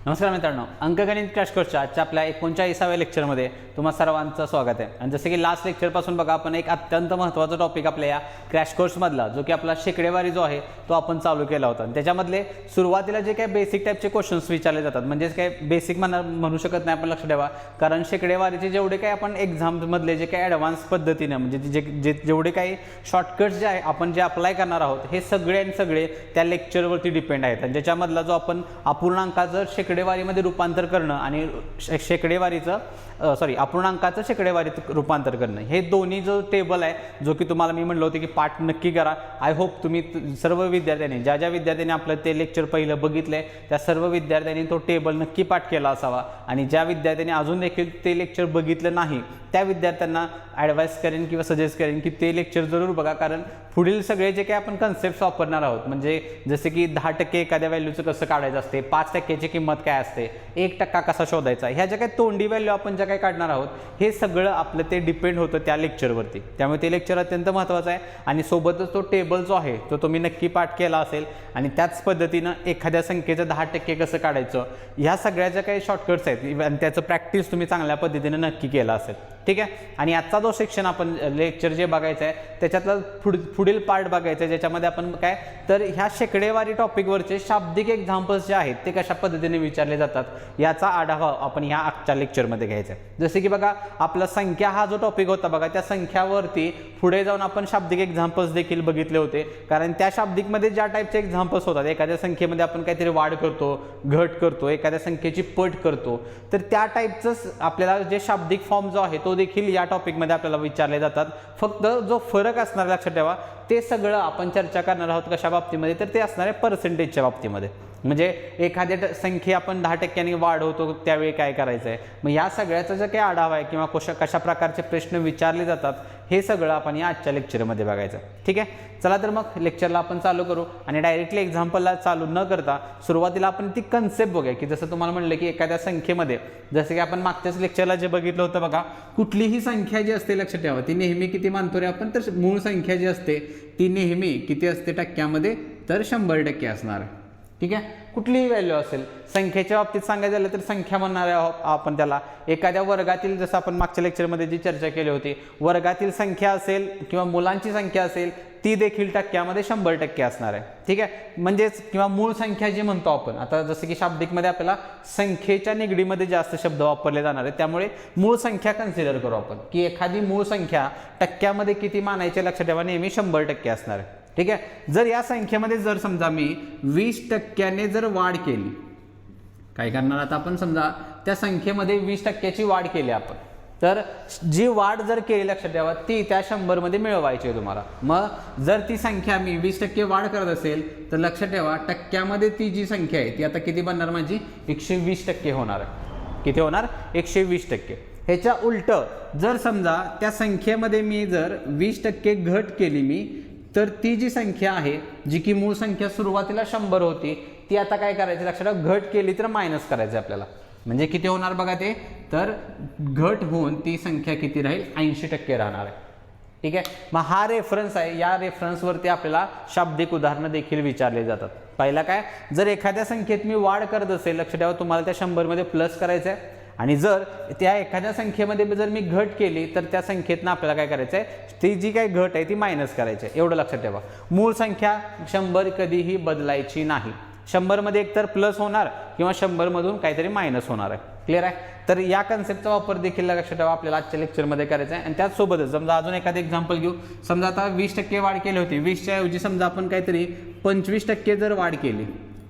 नमस्कार मित्रांनो, अंकगणित क्रॅश कोर्सच्या आजच्या आपल्या 39व्या लेक्चरमध्ये तुम्हा सर्वांचं स्वागत आहे। आणि जसे की लास्ट लेक्चरपासून बघा आपण एक अत्यंत महत्त्वाचा टॉपिक आपल्या या क्रॅश कोर्समधला जो की आपला शेकडेवारी जो आहे तो आपण चालू केला होता। आणि त्याच्यामधले सुरुवातीला जे काही बेसिक टाईपचे क्वेश्चन्स विचारले जातात, म्हणजे काय बेसिक म्हणू शकत नाही आपण, लक्ष ठेवा, कारण शेकडेवारीचे जेवढे काही आपण एक्झाममधले जे काही ॲडव्हान्स पद्धतीने म्हणजे जेवढे काही शॉर्टकट्स जे आहे आपण जे अप्लाय करणार आहोत हे सगळे त्या लेक्चरवरती डिपेंड आहेत। आणि ज्याच्यामधला जो आपण अपूर्णांकाचं शेकडेवारीमध्ये रूपांतर करणं आणि अपूर्णांकाचं शेकडेवारीत रूपांतर करणं, हे दोन्ही जो टेबल आहे जो की तुम्हाला मी म्हणलं होतं की पाठ नक्की करा। आय होप तुम्ही सर्व विद्यार्थ्यांनी ज्या विद्यार्थ्यांनी आपलं ते लेक्चर पहिलं बघितलंय त्या सर्व विद्यार्थ्यांनी तो टेबल नक्की पाठ केला असावा। आणि ज्या विद्यार्थ्यांनी अजून देखील ते लेक्चर बघितलं नाही त्या विद्यार्थ्यांना ॲडवाइस करेन किंवा सजेस्ट करेन की ते लेक्चर जरूर बघा, कारण पुढील सगळे जे काही आपण कन्सेप्ट्स वापरणार आहोत, म्हणजे जसे की 10% एखाद्या व्हॅल्यूचं कसं काढायचं असते, 5%ची किंमत काय असते, 1% कसा शोधायचा, ह्या ज्या काही तोंडी व्हॅल्यू आपण ज्या काही काढणार आहोत हे सगळं आपलं ते डिपेंड होतं त्या लेक्चरवरती। त्यामुळे ते लेक्चर अत्यंत महत्त्वाचं आहे। आणि सोबतच तो टेबल जो आहे तो तुम्ही नक्की पाठ केला असेल आणि त्याच पद्धतीनं एखाद्या संख्येचं 10% कसं काढायचं, ह्या सगळ्या ज्या काही शॉर्टकट्स आहेत आणि त्याचं प्रॅक्टिस तुम्ही चांगल्या पद्धतीनं नक्की केला असेल, ठीक आहे। आणि आजचा जो सेक्शन आपण लेक्चर जे बघायचं आहे त्याच्यातला पुढील पार्ट बघायचं आहे, ज्याच्यामध्ये आपण काय तर ह्या शेकडेवारी टॉपिकवरचे शाब्दिक एक्झाम्पल्स जे आहेत ते कशा पद्धतीने विचारले जातात याचा आढावा आपण ह्या आजच्या लेक्चरमध्ये घ्यायचा आहे। जसे की बघा आपला संख्या हा जो टॉपिक होता बघा, त्या संख्यावरती पुढे जाऊन आपण शाब्दिक एक्झाम्पल्स देखील बघितले होते, कारण त्या शाब्दिकमध्ये ज्या टाईपचे एक्झाम्पल्स होतात, एखाद्या संख्येमध्ये आपण काहीतरी वाढ करतो, घट करतो, एखाद्या संख्येची पट करतो, तर त्या टाईपचं आपल्याला जे शाब्दिक फॉर्म जो आहे तो देखील या टॉपिकमध्ये आपल्याला विचारले जातात। फक्त जो फरक असणार लक्षात ठेवा, ते सगळं आपण चर्चा करणार आहोत कशा बाबतीमध्ये, तर ते असणार आहे पर्सेंटेजच्या बाबतीमध्ये। म्हणजे एखाद्या संख्ये आपण 10% वाढवतो त्यावेळी काय करायचं आहे, मग या सगळ्याचा जो काही आढावा आहे किंवा कशा प्रकारचे प्रश्न विचारले जातात हे सगळं आपण या आजच्या लेक्चरमध्ये बघायचं, ठीक आहे। चला तर मग लेक्चरला आपण चालू करू आणि डायरेक्टली एक्झाम्पलला चालू न करता सुरुवातीला आपण ती कन्सेप्ट बघूया की जसं तुम्हाला म्हणलं की एखाद्या संख्येमध्ये, जसं की आपण मागच्याच लेक्चरला जे बघितलं होतं बघा, कुठलीही संख्या जी असते लक्षात ठेवा ती नेहमी किती मानतो रे आपण, तर मूळ संख्या जी असते ती नेहमी किती असते टक्क्यामध्ये, तर 100% असणार आहे, ठीक आहे। कुठलीही व्हॅल्यू असेल, संख्येच्या बाबतीत सांगायचं झालं तर संख्या म्हणणार आहोत आपण त्याला। एखाद्या वर्गातील, जसं आपण मागच्या लेक्चरमध्ये जी चर्चा केली होती, वर्गातील संख्या असेल किंवा मुलांची संख्या असेल ती देखील टक्क्यामध्ये 100% असणार आहे, ठीक आहे। म्हणजेच किंवा मूळ संख्या जी म्हणतो आपण, आता जसं की शाब्दिकमध्ये आपल्याला संख्येच्या निगडीमध्ये जास्त शब्द वापरले जाणार आहेत, त्यामुळे मूळ संख्या कन्सिडर करू आपण की एखादी मूळ संख्या टक्क्यामध्ये किती मानायचे लक्षात ठेवा, नेहमी 100% असणार आहे, ठीक आहे। जर या संख्येमध्ये जर समजा मी 20% जर वाढ केली, काय करणार आता आपण, समजा त्या संख्येमध्ये 20%ची वाढ केली आपण, तर जी वाढ जर केली लक्षात ठेवा ती त्या 100 मध्ये मिळवायची आहे तुम्हाला। मग जर ती संख्या मी 20% वाढ करत असेल तर लक्षात ठेवा टक्क्यामध्ये ती जी संख्या आहे ती आता किती बनणार, माझी 120% होणार आहे। किती होणार, 120%। ह्याच्या उलट जर समजा त्या संख्येमध्ये मी जर 20% घट केली मी, तर ती जी संख्या आहे जी की मूळ संख्या सुरुवातीला 100 होती ती आता काय करायची लक्षात ठेवा, घट केली तर मायनस करायचं आपल्याला। म्हणजे किती होणार बघा ते, तर घट होऊन ती संख्या किती राहील, 80% राहणार आहे, ठीक आहे। मग हा रेफरन्स आहे, या रेफरन्सवरती आपल्याला शाब्दिक उदाहरणं देखील विचारले जातात। पहिला काय, जर एखाद्या संख्येत मी वाढ करत असेल लक्षात ठेवा तुम्हाला त्या 100 मध्ये प्लस करायचं आहे, आणि जर त्या एखाद्या संख्येमध्ये जर मी घट केली तर त्या संख्येतनं आपल्याला काय करायचं आहे, ती जी काही घट आहे ती मायनस करायची आहे, एवढं लक्षात ठेवा। मूळ संख्या 100 कधीही बदलायची नाही, 100 मध्ये एकतर प्लस होणार किंवा 100 मधून काहीतरी मायनस होणार आहे, क्लिअर आहे। तर या कन्सेप्टचा वापर देखील लक्षात ठेवा आपल्याला आजच्या लेक्चरमध्ये करायचा आहे। आणि त्याचसोबतच समजा अजून एखादं एक्झाम्पल घेऊ, समजा आता 20% वाढ केली होती, 20च्या ऐवजी समजा आपण काहीतरी 25% जर वाढ केली,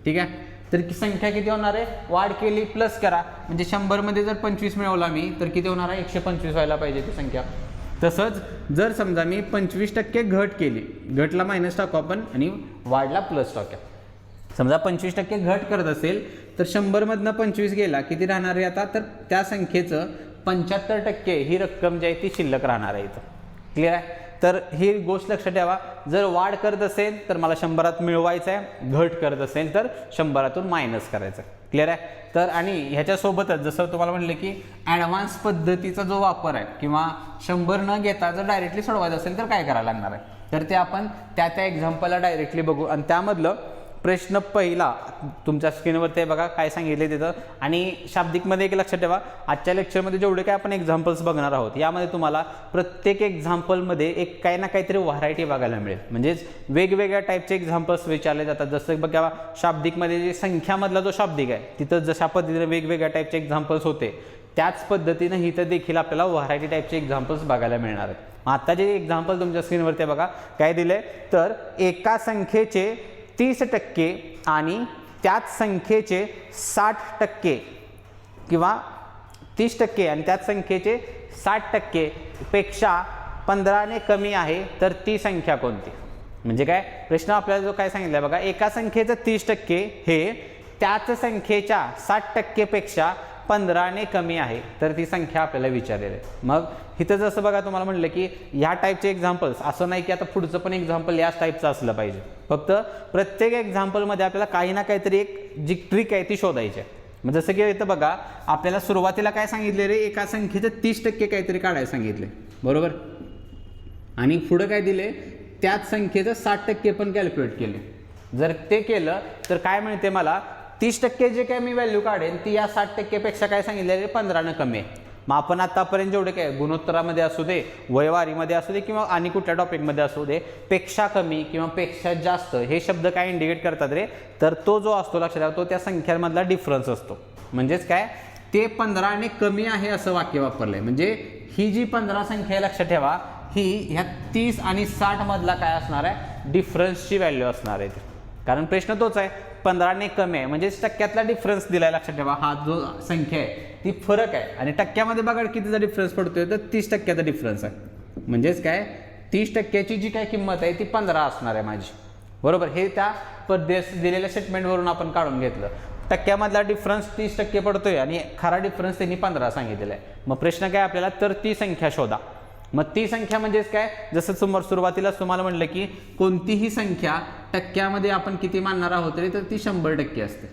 ठीक आहे, तर संख्या किती होणार आहे, वाढ केली प्लस करा, म्हणजे 100 मध्ये जर 25 मिळवला मी तर किती होणार आहे, 125 व्हायला पाहिजे ती संख्या। तसंच जर समजा मी 25% घट केली, घटला मायनस टाकू आपण आणि वाढला प्लस टाकूया, समजा 25% घट करत असेल तर 100 मधनं 25 गेला किती राहणार आहे आता, तर त्या संख्येचं 75% ही रक्कम जी आहे ती शिल्लक राहणार आहे इथं, क्लिअर आहे। तर ही गोष्ट लक्षात ठेवा, जर वाढ करत असेल तर मला 100 मिळवायचं आहे, घट करत असेल तर 100 मायनस करायचं, क्लिअर आहे। तर आणि ह्याच्यासोबतच जसं तुम्हाला म्हणलं की ॲडव्हान्स पद्धतीचा जो वापर आहे किंवा 100 न घेता जर डायरेक्टली सोडवायचं असेल तर काय करायला लागणार आहे, तर ते आपण त्या एक्झाम्पलला डायरेक्टली बघू। आणि त्यामधलं प्रश्न पहिला तुमच्या स्क्रीनवरती आहे बघा, काय सांगितले तिथं. आणि शाब्दिकमध्ये एक लक्षात ठेवा, आजच्या लेक्चरमध्ये जेवढे काय आपण एक्झाम्पल्स बघणार आहोत यामध्ये तुम्हाला प्रत्येक एक्झाम्पलमध्ये एक काही ना काहीतरी व्हरायटी बघायला मिळेल. म्हणजेच वेगवेगळ्या टाईपचे एक्झाम्पल्स विचारले जातात. जसं बघा शाब्दिकमध्ये जे संख्यामधला जो शाब्दिक आहे तिथं जशा पद्धतीने वेगवेगळ्या टाईपचे एक्झाम्पल्स होते त्याच पद्धतीनं इथं देखील आपल्याला व्हरायटी टाईपचे एक्झाम्पल्स बघायला मिळणार आहेत. आता जे एक्झाम्पल तुमच्या स्क्रीनवरती बघा काय दिले, तर एका संख्येचे 30% आणि त्याच संख्येचे 60% किंवा 30% आणि त्याच संख्येचे 60% पेक्षा 15ने कमी आहे तर ती संख्या कोणती. म्हणजे काय प्रश्न आपल्याला जो काय सांगितलं बघा, एका संख्येचं 30% हे त्याच संख्येच्या 60% पेक्षा 15ने कमी आहे तर ती संख्या आपल्याला विचारलेली आहे. मग इथं जसं बघा तुम्हाला म्हटलं की ह्या टाईपचे एक्झाम्पल्स, असं नाही की आता पुढचं पण एक्झाम्पल याच टाईपचं असलं पाहिजे. फक्त प्रत्येक एक्झाम्पलमध्ये आपल्याला काही ना काहीतरी एक जी ट्रिक आहे ती शोधायची आहे. मग जसं की इथं बघा आपल्याला सुरुवातीला काय सांगितले रे, एका संख्येचं 30% काहीतरी काढायला सांगितले बरोबर, आणि पुढं काय दिले, त्याच संख्येचं 60% पण कॅल्क्युलेट केले. जर ते केलं तर काय मिळते मला, 30% जे काय मी व्हॅल्यू काढेन ती या 60% पेक्षा काय सांगितलेले 15ने कमी आहे. मग आपण आतापर्यंत जेवढे काय गुणोत्तरामध्ये असू दे, वयवारीमध्ये असू दे किंवा आणि कुठल्या टॉपिकमध्ये असू दे, पेक्षा कमी किंवा पेक्षा जास्त हे शब्द काय इंडिकेट करतात रे, तर तो जो असतो लक्षात ठेवा तो त्या संख्यांमधला डिफरन्स असतो. म्हणजेच काय, ते 15ने कमी आहे असं वाक्य वापरलंय. म्हणजे ही जी 15 संख्या आहे लक्षात ठेवा, ही ह्या 30 आणि 60 मधला काय असणार आहे, डिफरन्सची व्हॅल्यू असणार आहे. कारण प्रश्न तोच आहे, 15ने कमी आहे म्हणजे टक्क्यातला डिफरन्स दिलाय. लक्षात ठेवा हा जो संख्या आहे ती फरक आहे, आणि टक्क्यामध्ये बघा कितीचा डिफरन्स पडतोय, तर 30% डिफरन्स आहे. म्हणजेच काय, 30%ची जी काय किंमत आहे ती 15 असणार आहे माझी बरोबर. हे त्या दिलेल्या स्टेटमेंटवरून आपण काढून घेतलं. टक्क्यामधला डिफरन्स 30% पडतोय आणि खरा डिफरन्स त्यांनी 15 सांगितलेला आहे. मग प्रश्न काय आपल्याला, तर ती संख्या शोधा. मग ती संख्या म्हणजेच काय, जसं सुरुवातीलाच तुम्हाला म्हटलं की कोणतीही संख्या टक्क्यामध्ये आपण किती मानणार आहोत रे, तर ती 100% असते.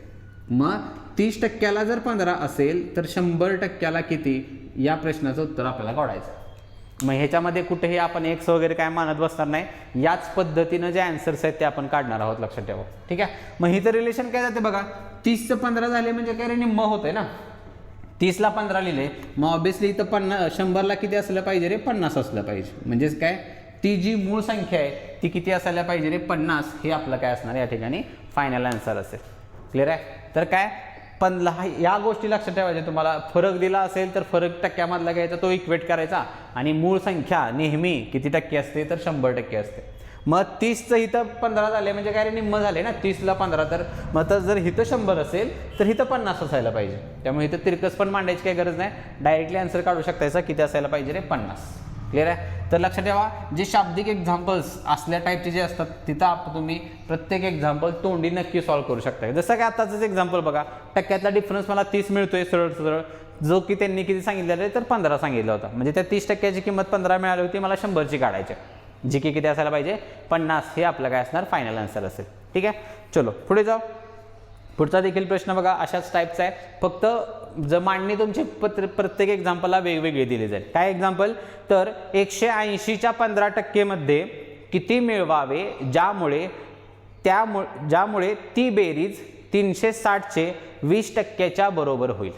मग 30%ला जर 15 असेल तर 100%ला किती, या प्रश्नाचं उत्तर आपल्याला काढायचं. मग ह्याच्यामध्ये कुठेही आपण एक्स वगैरे काय मानत बसणार नाही, याच पद्धतीनं जे आन्सर्स आहेत ते आपण काढणार आहोत लक्षात ठेवा. ठीक आहे. मग इथं रिलेशन काय जाते बघा, 30चं 15 झाले म्हणजे काय रे, निम्म होतंय ना. 30ला 15 लिहिले, मग ऑब्विसली इथं 100ला किती असलं पाहिजे रे, 50 असलं पाहिजे. म्हणजेच काय, ती जी मूळ संख्या आहे ती किती असायला पाहिजे रे, 50. हे आपलं काय असणार या ठिकाणी फायनल आन्सर असेल. क्लिअर आहे. तर काय या गोष्टी लक्षात ठेवायच्या. तुम्हाला फरक दिला असेल तर फरक टक्क्यामधला घ्यायचा, तो इक्वेट करायचा, आणि मूळ संख्या नेहमी किती टक्के असते, तर 100% असते. मग 30चं इथं 15 झाले म्हणजे काय रे, निम्म झाले ना. 30ला 15 तर मग तर जर इथं 100 असेल तर इथं 50 असायला पाहिजे. त्यामुळे इथं तिरकस पण मांडायची काही गरज नाही, डायरेक्टली आन्सर काढू शकतायचा किती असायला पाहिजे रे, 50. क्लिअर आहे. तर लक्षात ठेवा, जे शाब्दिक एक्झाम्पल्स असल्या टाईपचे जे असतात तिथं तुम्ही प्रत्येक एक्झाम्पल तोंडी नक्की सॉल्व्ह करू शकता. जसं काय आताच एक्झाम्पल बघा, टक्क्यातला डिफरन्स मला 30 मिळतोय सरळ सरळ, जो की त्यांनी किती सांगितलेलं आहे, तर 15 सांगितलं होता. म्हणजे त्या 30%ची किंमत 15 मिळाली होती, मला 100ची काढायची, जी की किती असायला पाहिजे, 50. हे आपलं काय असणार, फायनल आन्सर असेल. ठीक आहे. चलो पुढे जाऊ. पुढचा देखील प्रश्न बघा अशाच टाईपचा आहे, फक्त जर मांडणी तुमची प्रत्येक एक्झाम्पलला वेगवेगळी दिली जाईल. काय एक्झाम्पल, तर 180च्या 15% मध्ये किती मिळवावे ज्यामुळे ती बेरीज 360चे 20%च्या बरोबर होईल.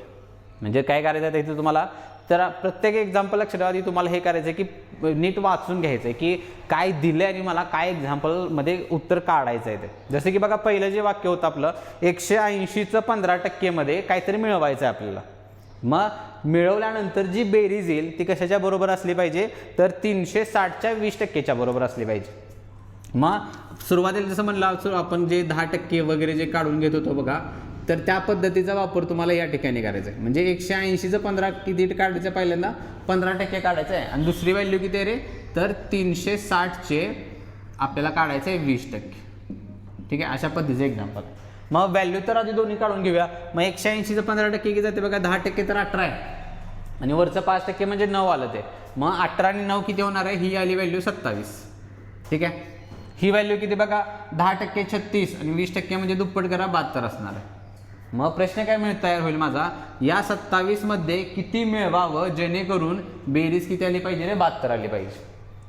म्हणजे काय करायचं आहे इथे तुम्हाला, तर प्रत्येक एक्झाम्पल लक्षात ठेवा, तुम्हाला हे करायचं आहे की नीट वाचून घ्यायचं आहे की काय दिलं आणि मला काय एक्झाम्पलमध्ये उत्तर काढायचं आहे ते. जसं की बघा पहिलं जे वाक्य होतं आपलं, 180चं 15% मध्ये काहीतरी मिळवायचं आहे आपल्याला. मग मिळवल्यानंतर जी बेरीज येईल ती कशाच्या बरोबर असली पाहिजे, तर 360च्या 20%च्या बरोबर असली पाहिजे. मग सुरुवातीला जसं म्हणलं आपण जे 10% वगैरे जे काढून घेत होतो बघा, तर त्या पद्धतीचा वापर तुम्हाला या ठिकाणी करायचा आहे. म्हणजे 180चं 15 किती काढायचं, पहिल्यांदा 15% काढायचं आहे, आणि दुसरी व्हॅल्यू किती आहे रे, तर 360चे आपल्याला काढायचं आहे 20%. ठीक आहे. अशा पद्धतीचं एक्झाम्पल. मग व्हॅल्यू तर आधी दोन्ही काढून घेऊया. मग 180चं 15% किती जाते बघा, 10% तर 18 आहे, आणि वरचं 5% म्हणजे 9 आलं ते. मग 18 आणि 9 किती होणार आहे, ही आली व्हॅल्यू 27. ठीक आहे. ही व्हॅल्यू किती बघा, 10% 36 आणि 20% म्हणजे दुप्पट करा, 72 असणार आहे. मग प्रश्न काय तयार होईल माझा, या 27 मध्ये किती मिळवावं जेणेकरून बेरीज किती आली पाहिजे रे, 72 आली पाहिजे.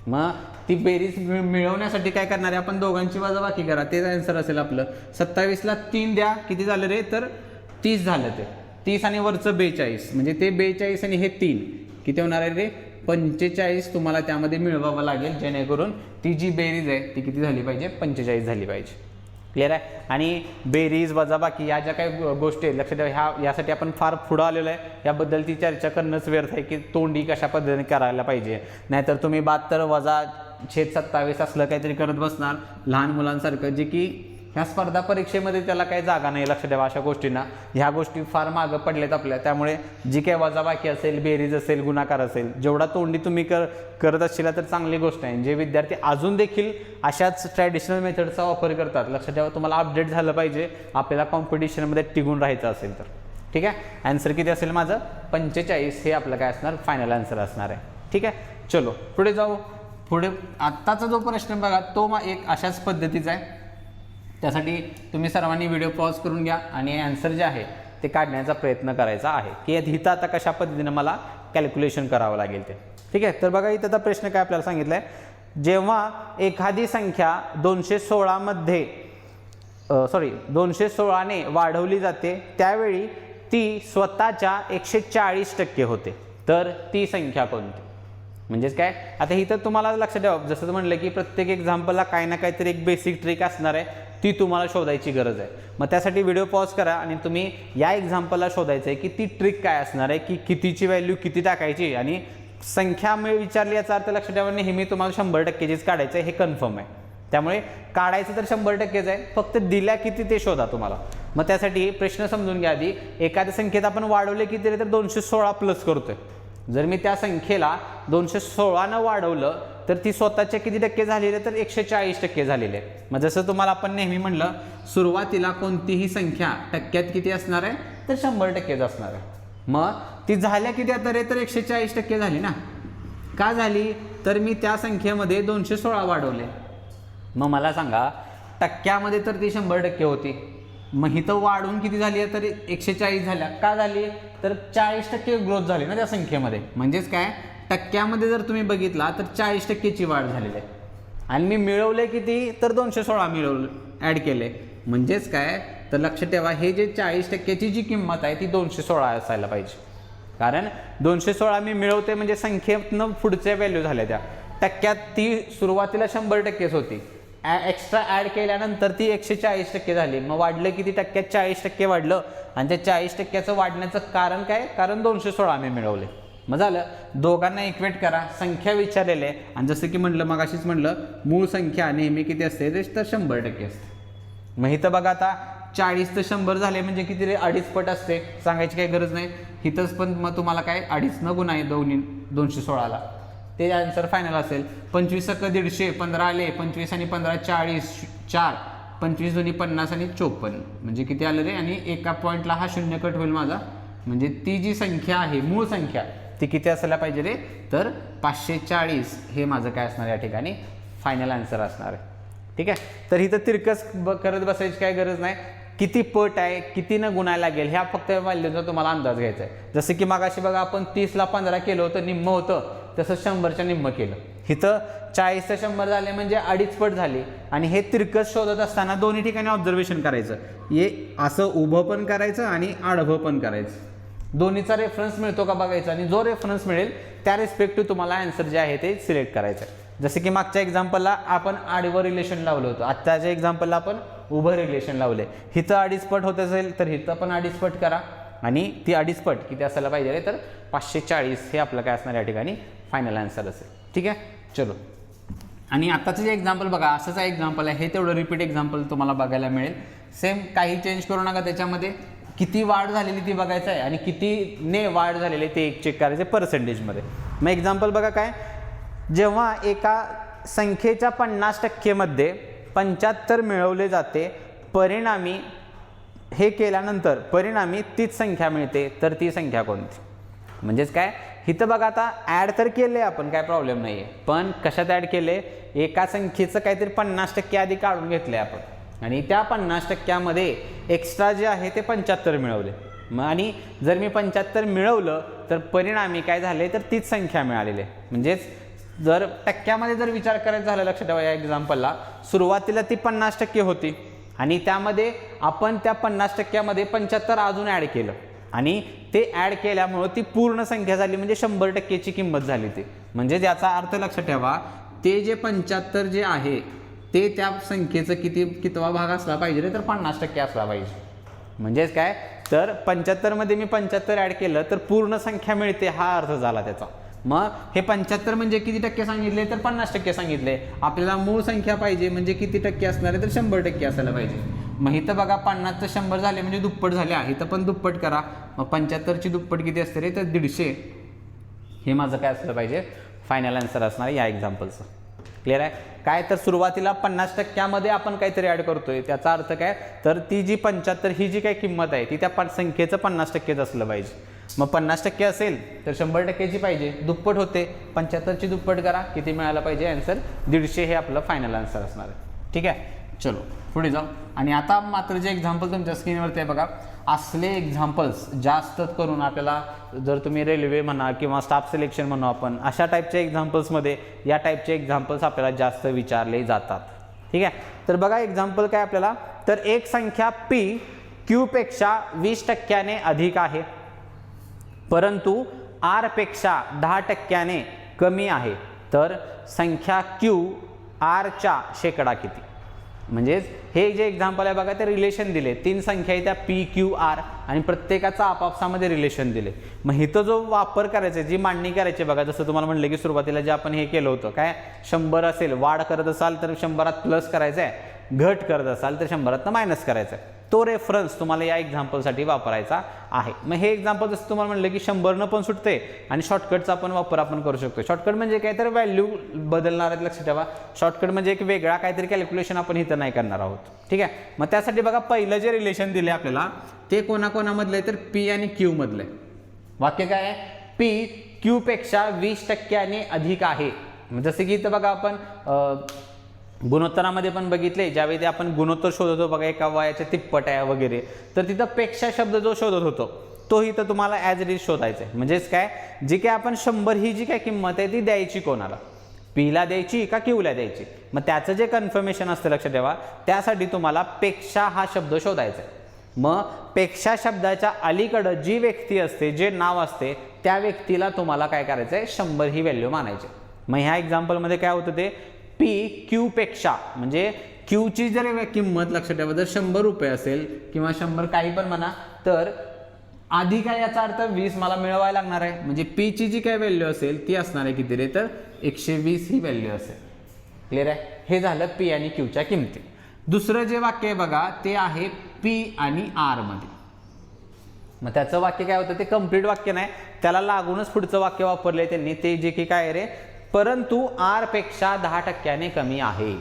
मग ती बेरीज मिळवण्यासाठी काय करणार आहे आपण, दोघांची वजाबाकी करा, तेच आन्सर असेल आपलं. 27ला 3 द्या, किती झालं रे, तर 30 झालं. ते 30 आणि वरचं 42, म्हणजे ते 42 आणि हे 3 किती होणार आहे रे, 45 तुम्हाला त्यामध्ये मिळवावं लागेल, जेणेकरून ती जी बेरीज आहे ती किती झाली पाहिजे, 45 झाली पाहिजे. क्लिअर आहे. आणि बेरीज वजाबाकी या ज्या काही गोष्टी आहेत लक्षात ठेवा, यासाठी आपण फार पुढं आलेलो आहे, याबद्दल ती चर्चा करणंच व्यर्थ आहे की तोंडी कशा पद्धतीने करायला पाहिजे. नाहीतर तुम्ही 72 वजा छेद 27 असलं काहीतरी करत बसणार लहान मुलांसारखं, जे की ह्या स्पर्धा परीक्षेमध्ये त्याला काही जागा नाही. लक्ष ठेवा अशा गोष्टींना, ह्या गोष्टी फार मागं पडल्यात आपल्या. त्यामुळे जी काही वजाबाकी असेल, बेरीज असेल, गुणाकार असेल, जेवढा तोंडी तुम्ही करत असशील तर चांगली गोष्ट आहे. जे विद्यार्थी अजून देखील अशाच ट्रॅडिशनल मेथडचा वापर करतात, लक्षात ठेवा तुम्हाला अपडेट झालं पाहिजे आपल्याला कॉम्पिटिशनमध्ये टिकून राहायचं असेल तर. ठीक आहे, आन्सर किती असेल माझं, 45 हे आपलं काय असणार, फायनल आन्सर असणार आहे. ठीक आहे, चलो पुढे जाऊ. पुढे आत्ताचा जो प्रश्न बघा तो एक अशाच पद्धतीचा आहे. त्यासाठी तुम्ही सर्वांनी व्हिडिओ पॉज करून घ्या आणि आन्सर जे आहे ते काढण्याचा प्रयत्न करायचा आहे की इथं आता कशा पद्धतीनं मला कॅल्क्युलेशन करावं लागेल ते. ठीक आहे, तर बघा इथं प्रश्न काय आपल्याला सांगितलं आहे, जेव्हा एखादी संख्या 216ने वाढवली जाते त्यावेळी ती स्वतःच्या 140% होते, तर ती संख्या कोणती. म्हणजेच काय, आता इथं तुम्हाला लक्षात ठेवा, जसं म्हणलं की प्रत्येक एक्झाम्पलला काही ना काहीतरी एक बेसिक ट्रिक असणार आहे, ती तुम्हाला शोधायची गरज आहे. मग त्यासाठी व्हिडिओ पॉज करा आणि तुम्ही या एक्झाम्पलला शोधायचं आहे की ती ट्रिक काय असणार आहे, की कितीची व्हॅल्यू किती टाकायची. आणि संख्या विचारली याचा अर्थ लक्षात ठेवा नेहमी तुम्हाला 100%चीच काढायचं आहे, हे कन्फर्म आहे. त्यामुळे काढायचं तर 100%च आहे, फक्त दिल्या किती ते शोधा तुम्हाला. मग त्यासाठी प्रश्न समजून घ्या आधी. एखाद्या संख्येत आपण वाढवले किती रे, तर 216 प्लस करतोय. जर मी त्या संख्येला 216 वाढवलं तर ती स्वतःच्या किती टक्के झालेली आहे, तर 140% झालेली आहे. मग जसं तुम्हाला आपण नेहमी म्हणलं, सुरुवातीला कोणतीही संख्या टक्क्यात किती असणार आहे, तर 100%च असणार आहे. मग ती झाल्या किती आता रे, तर 140% झाली ना. का झाली, तर मी त्या संख्येमध्ये 216 वाढवले. मग मला सांगा टक्क्यामध्ये तर ती 100% होती, मग इथं वाढून किती झाली आहे, तर 140 झाल्या. का झाली, तर 40% ग्रोथ झाली ना त्या संख्येमध्ये. म्हणजेच काय, टक्क्यामध्ये जर तुम्ही बघितला तर 40%ची वाढ झालेली आहे. आणि मी मिळवले किती, तर 216 मिळवलं, ॲड केले. म्हणजेच काय, तर लक्षात ठेवा हे जे 40%ची जी किंमत आहे ती 216 असायला पाहिजे. कारण 216 मी मिळवते म्हणजे संख्येतनं पुढच्या व्हॅल्यू झाल्या, त्या टक्क्यात ती सुरुवातीला 100%च होती, एक्स्ट्रा ॲड केल्यानंतर ती 140% झाली. मग वाढलं किती टक्क्यात, 40% वाढलं. आणि त्या 40%चं वाढण्याचं कारण काय, कारण 216 मी मिळवले. मग झालं, दोघांना इक्वेट करा, संख्या विचारलेले आहे. आणि जसं की म्हटलं मग अशीच म्हटलं, मूळ संख्या नेहमी किती असते, तर 100% असते. मग इथं बघा आता 40 तर 100 झाले म्हणजे किती रे, 2.5 पट असते, सांगायची काही गरज नाही. इथंच पण मग तुम्हाला काय 2.5 न गुणा आहे 216ला, ते आन्सर फायनल असेल. 25 × 150, 15 आले, 25 आणि 15 40, 4, 25 दोन्ही 50 आणि 54 म्हणजे किती आलं रे. आणि एका पॉईंटला हा 0 कट होईल माझा, म्हणजे ती जी संख्या आहे मूळ संख्या ती किती असायला पाहिजे रे, तर 540 हे माझं काय असणार या ठिकाणी फायनल आन्सर असणार आहे. ठीक आहे, तर इथं तिरकस करत बसायची काय गरज नाही. किती पट आहे, कितीनं गुणायला लागेल ह्या फक्त व्हॅल्यूचा तुम्हाला अंदाज घ्यायचा आहे. जसं की मागाशी बघा आपण 30ला 15 केलं होतं, निम्म होतं, तसं 100च्या निम्म केलं. इथं 40 ते 100 झाले म्हणजे 2.5 पट झाली. आणि हे तिरकस शोधत असताना दोन्ही ठिकाणी ऑब्झर्वेशन करायचं, हे असं उभं पण करायचं आणि आडवं पण करायचं. दोन्हीचा रेफरन्स मिळतो का बघायचा, आणि जो रेफरन्स मिळेल त्या रिस्पेक्टिव्ह तुम्हाला आन्सर जे आहे ते सिलेक्ट करायचं आहे. जसं की मागच्या एक्झाम्पलला आपण आडवं रिलेशन लावलं होतं, आत्ताच्या एक्झाम्पलला आपण उभं रिलेशन लावले. इथं 2.5 पट होत असेल तर इथं पण 2.5 पट करा. आणि ती 2.5 पट किती असायला पाहिजे, तर 540 हे आपलं काय असणार या ठिकाणी फायनल आन्सर असेल. ठीक आहे, चलो. आणि आत्ताचं जे एक्झाम्पल बघा असंच एक्झाम्पल आहे, हे तेवढं रिपीट एक्झाम्पल तुम्हाला बघायला मिळेल. सेम काही चेंज करू नका, त्याच्यामध्ये किती वाढ झालेली ती बघायचं आहे आणि कितीने वाढ झालेली ते एक चेक करायचे पर्सेंटेजमध्ये. मग एक्झाम्पल बघा काय, जेव्हा एका संख्येच्या 50%मध्ये 75 मिळवले जाते, परिणामी हे केल्यानंतर परिणामी तीच संख्या मिळते, तर ती संख्या कोणती. म्हणजेच काय, इथं बघा आता ॲड तर केले आपण, काय प्रॉब्लेम नाही आहे, पण कशात ॲड केले, एका संख्येचं काहीतरी 50% आधी काढून घेतले आपण आणि त्या 50%मध्ये एक्स्ट्रा जे आहे ते 75 मिळवले. मग आणि जर मी 75 मिळवलं तर परिणामी काय झाले, तर तीच संख्या मिळालेली आहे. म्हणजेच जर टक्क्यामध्ये जर विचार करायचा झाला, लक्षात ठेवा या एक्झाम्पलला सुरुवातीला ती 50% होती आणि त्यामध्ये आपण त्या 50%मध्ये 75 अजून ॲड केलं आणि ते ॲड केल्यामुळं ती पूर्ण संख्या झाली, म्हणजे 100%ची किंमत झाली ती. म्हणजे याचा अर्थ लक्षात ठेवा, ते जे 75 जे आहे ते त्या संख्येचं कितवा भाग असला पाहिजे तर 50% असला पाहिजे. म्हणजेच काय, तर 75मध्ये मी 75 ॲड केलं तर पूर्ण संख्या मिळते, हा अर्थ झाला त्याचा. मग हे 75 म्हणजे किती टक्के सांगितले तर 50% सांगितले. आपल्याला मूळ संख्या पाहिजे म्हणजे किती टक्के असणार आहे तर 100% असायला पाहिजे. मग इथं बघा 50 चं 100 झाले म्हणजे दुप्पट झाले आहे, इथं पण दुप्पट करा. मग 75ची दुप्पट किती असते रे तर 150. हे माझं काय असलं पाहिजे फायनल आन्सर असणार आहे या एक्झाम्पलचं. क्लिअर आहे काय, तर सुरुवातीला 50%मध्ये आपण काहीतरी ॲड करतोय, त्याचा अर्थ काय तर ती जी 75 ही जी काही किंमत आहे ती त्या संख्येचं 50%च असलं पाहिजे. मग 50% असेल तर 100%ची पाहिजे, दुप्पट होते 75ची दुप्पट करा, किती मिळायला पाहिजे आन्सर 150. हे आपलं फायनल आन्सर असणार आहे. ठीक आहे, चलो पुढे जाऊ. आणि आता मात्र जे एक्झाम्पल तुमच्या स्क्रीनवरती आहे बघा, असले एक्झाम्पल्स जास्त करून आपल्याला जर तुम्ही रेल्वे म्हणा किंवा स्टाफ सिलेक्शन म्हणू आपण, अशा टाईपच्या एक्झाम्पल्समध्ये या टाईपचे एक्झाम्पल्स आपल्याला जास्त विचारले जातात. ठीक आहे, तर बघा एक्झाम्पल काय आपल्याला, तर एक संख्या P Q पेक्षा 20% अधिक आहे परंतु R पेक्षा 10% कमी आहे, तर संख्या Q R च्या शेकडा किती. म्हणजेच हे जे एक्झाम्पल आहे बघा, ते रिलेशन दिले, 3 संख्या आहे त्या P Q R आणि प्रत्येकाचा आपापसामध्ये रिलेशन दिले. मग इथं जो वापर करायचा, जी मांडणी करायची बघा, जसं तुम्हाला म्हणलं की सुरुवातीला जे आपण हे केलं होतं काय, 100 असेल वाढ करत असाल तर 100त प्लस करायचं आहे, घट करत असाल तर 100त मायनस करायचं आहे. तो रेफरन्स तुम्हाला या एक्झाम्पलसाठी वापरायचा आहे. मग हे एक्झाम्पल जसं तुम्हाला म्हणलं की 100 पण सुटते आणि शॉर्टकटचा पण वापर आपण करू शकतो. शॉर्टकट म्हणजे काय तर व्हॅल्यू बदलणार आहेत, लक्षात ठेवा. शॉर्टकट म्हणजे एक वेगळा काहीतरी कॅल्क्युलेशन आपण इथं नाही करणार आहोत. ठीक आहे, मग त्यासाठी बघा पहिलं जे रिलेशन दिले आपल्याला ते कोणाकोणामधलं आहे तर P आणि Q मधलं आहे. वाक्य काय आहे, P Q पेक्षा 20% अधिक आहे. जसं की इथं बघा आपण गुणोत्तरामध्ये पण बघितले, ज्यावेळी आपण गुणोत्तर शोधत होतो बघा एका वयाच्या तिप्पट आहे वगैरे, तर तिथं पेक्षा शब्द जो शोधत होतो तो इथं तुम्हाला ॲज इट इज शोधायचा आहे. म्हणजेच काय, जी काय आपण 100 ही जी काय किंमत आहे ती द्यायची कोणाला, Pला द्यायची का Qला द्यायची. मग त्याचं जे कन्फर्मेशन असतं लक्षात ठेवा, त्यासाठी तुम्हाला पेक्षा हा शब्द शोधायचा आहे. मग पेक्षा शब्दाच्या अलीकडं जी व्यक्ती असते, जे नाव असते, त्या व्यक्तीला तुम्हाला काय करायचं आहे 100 ही व्हॅल्यू मानायची. मग ह्या एक्झाम्पलमध्ये काय होतं ते P Q पेक्षा, म्हणजे Qची जर किंमत लक्षात ठेवा जर 100 रुपये असेल किंवा 100 काही पण म्हणा, तर अधिक आहे याचा अर्थ 20 मला मिळवायला लागणार आहे. म्हणजे Pची जी काय व्हॅल्यू असेल ती असणार आहे किती रे तर 120 ही व्हॅल्यू असेल. क्लिअर आहे, हे झालं P आणि Qच्या किमती. दुसरं जे वाक्य आहे बघा ते आहे P आणि R मध्ये. मग त्याचं वाक्य काय होतं, ते कम्प्लीट वाक्य नाही, त्याला लागूनच पुढचं वाक्य वापरलंय त्यांनी, ते जे की काय रे परंतु R पेक्षा 10% कमी आहे.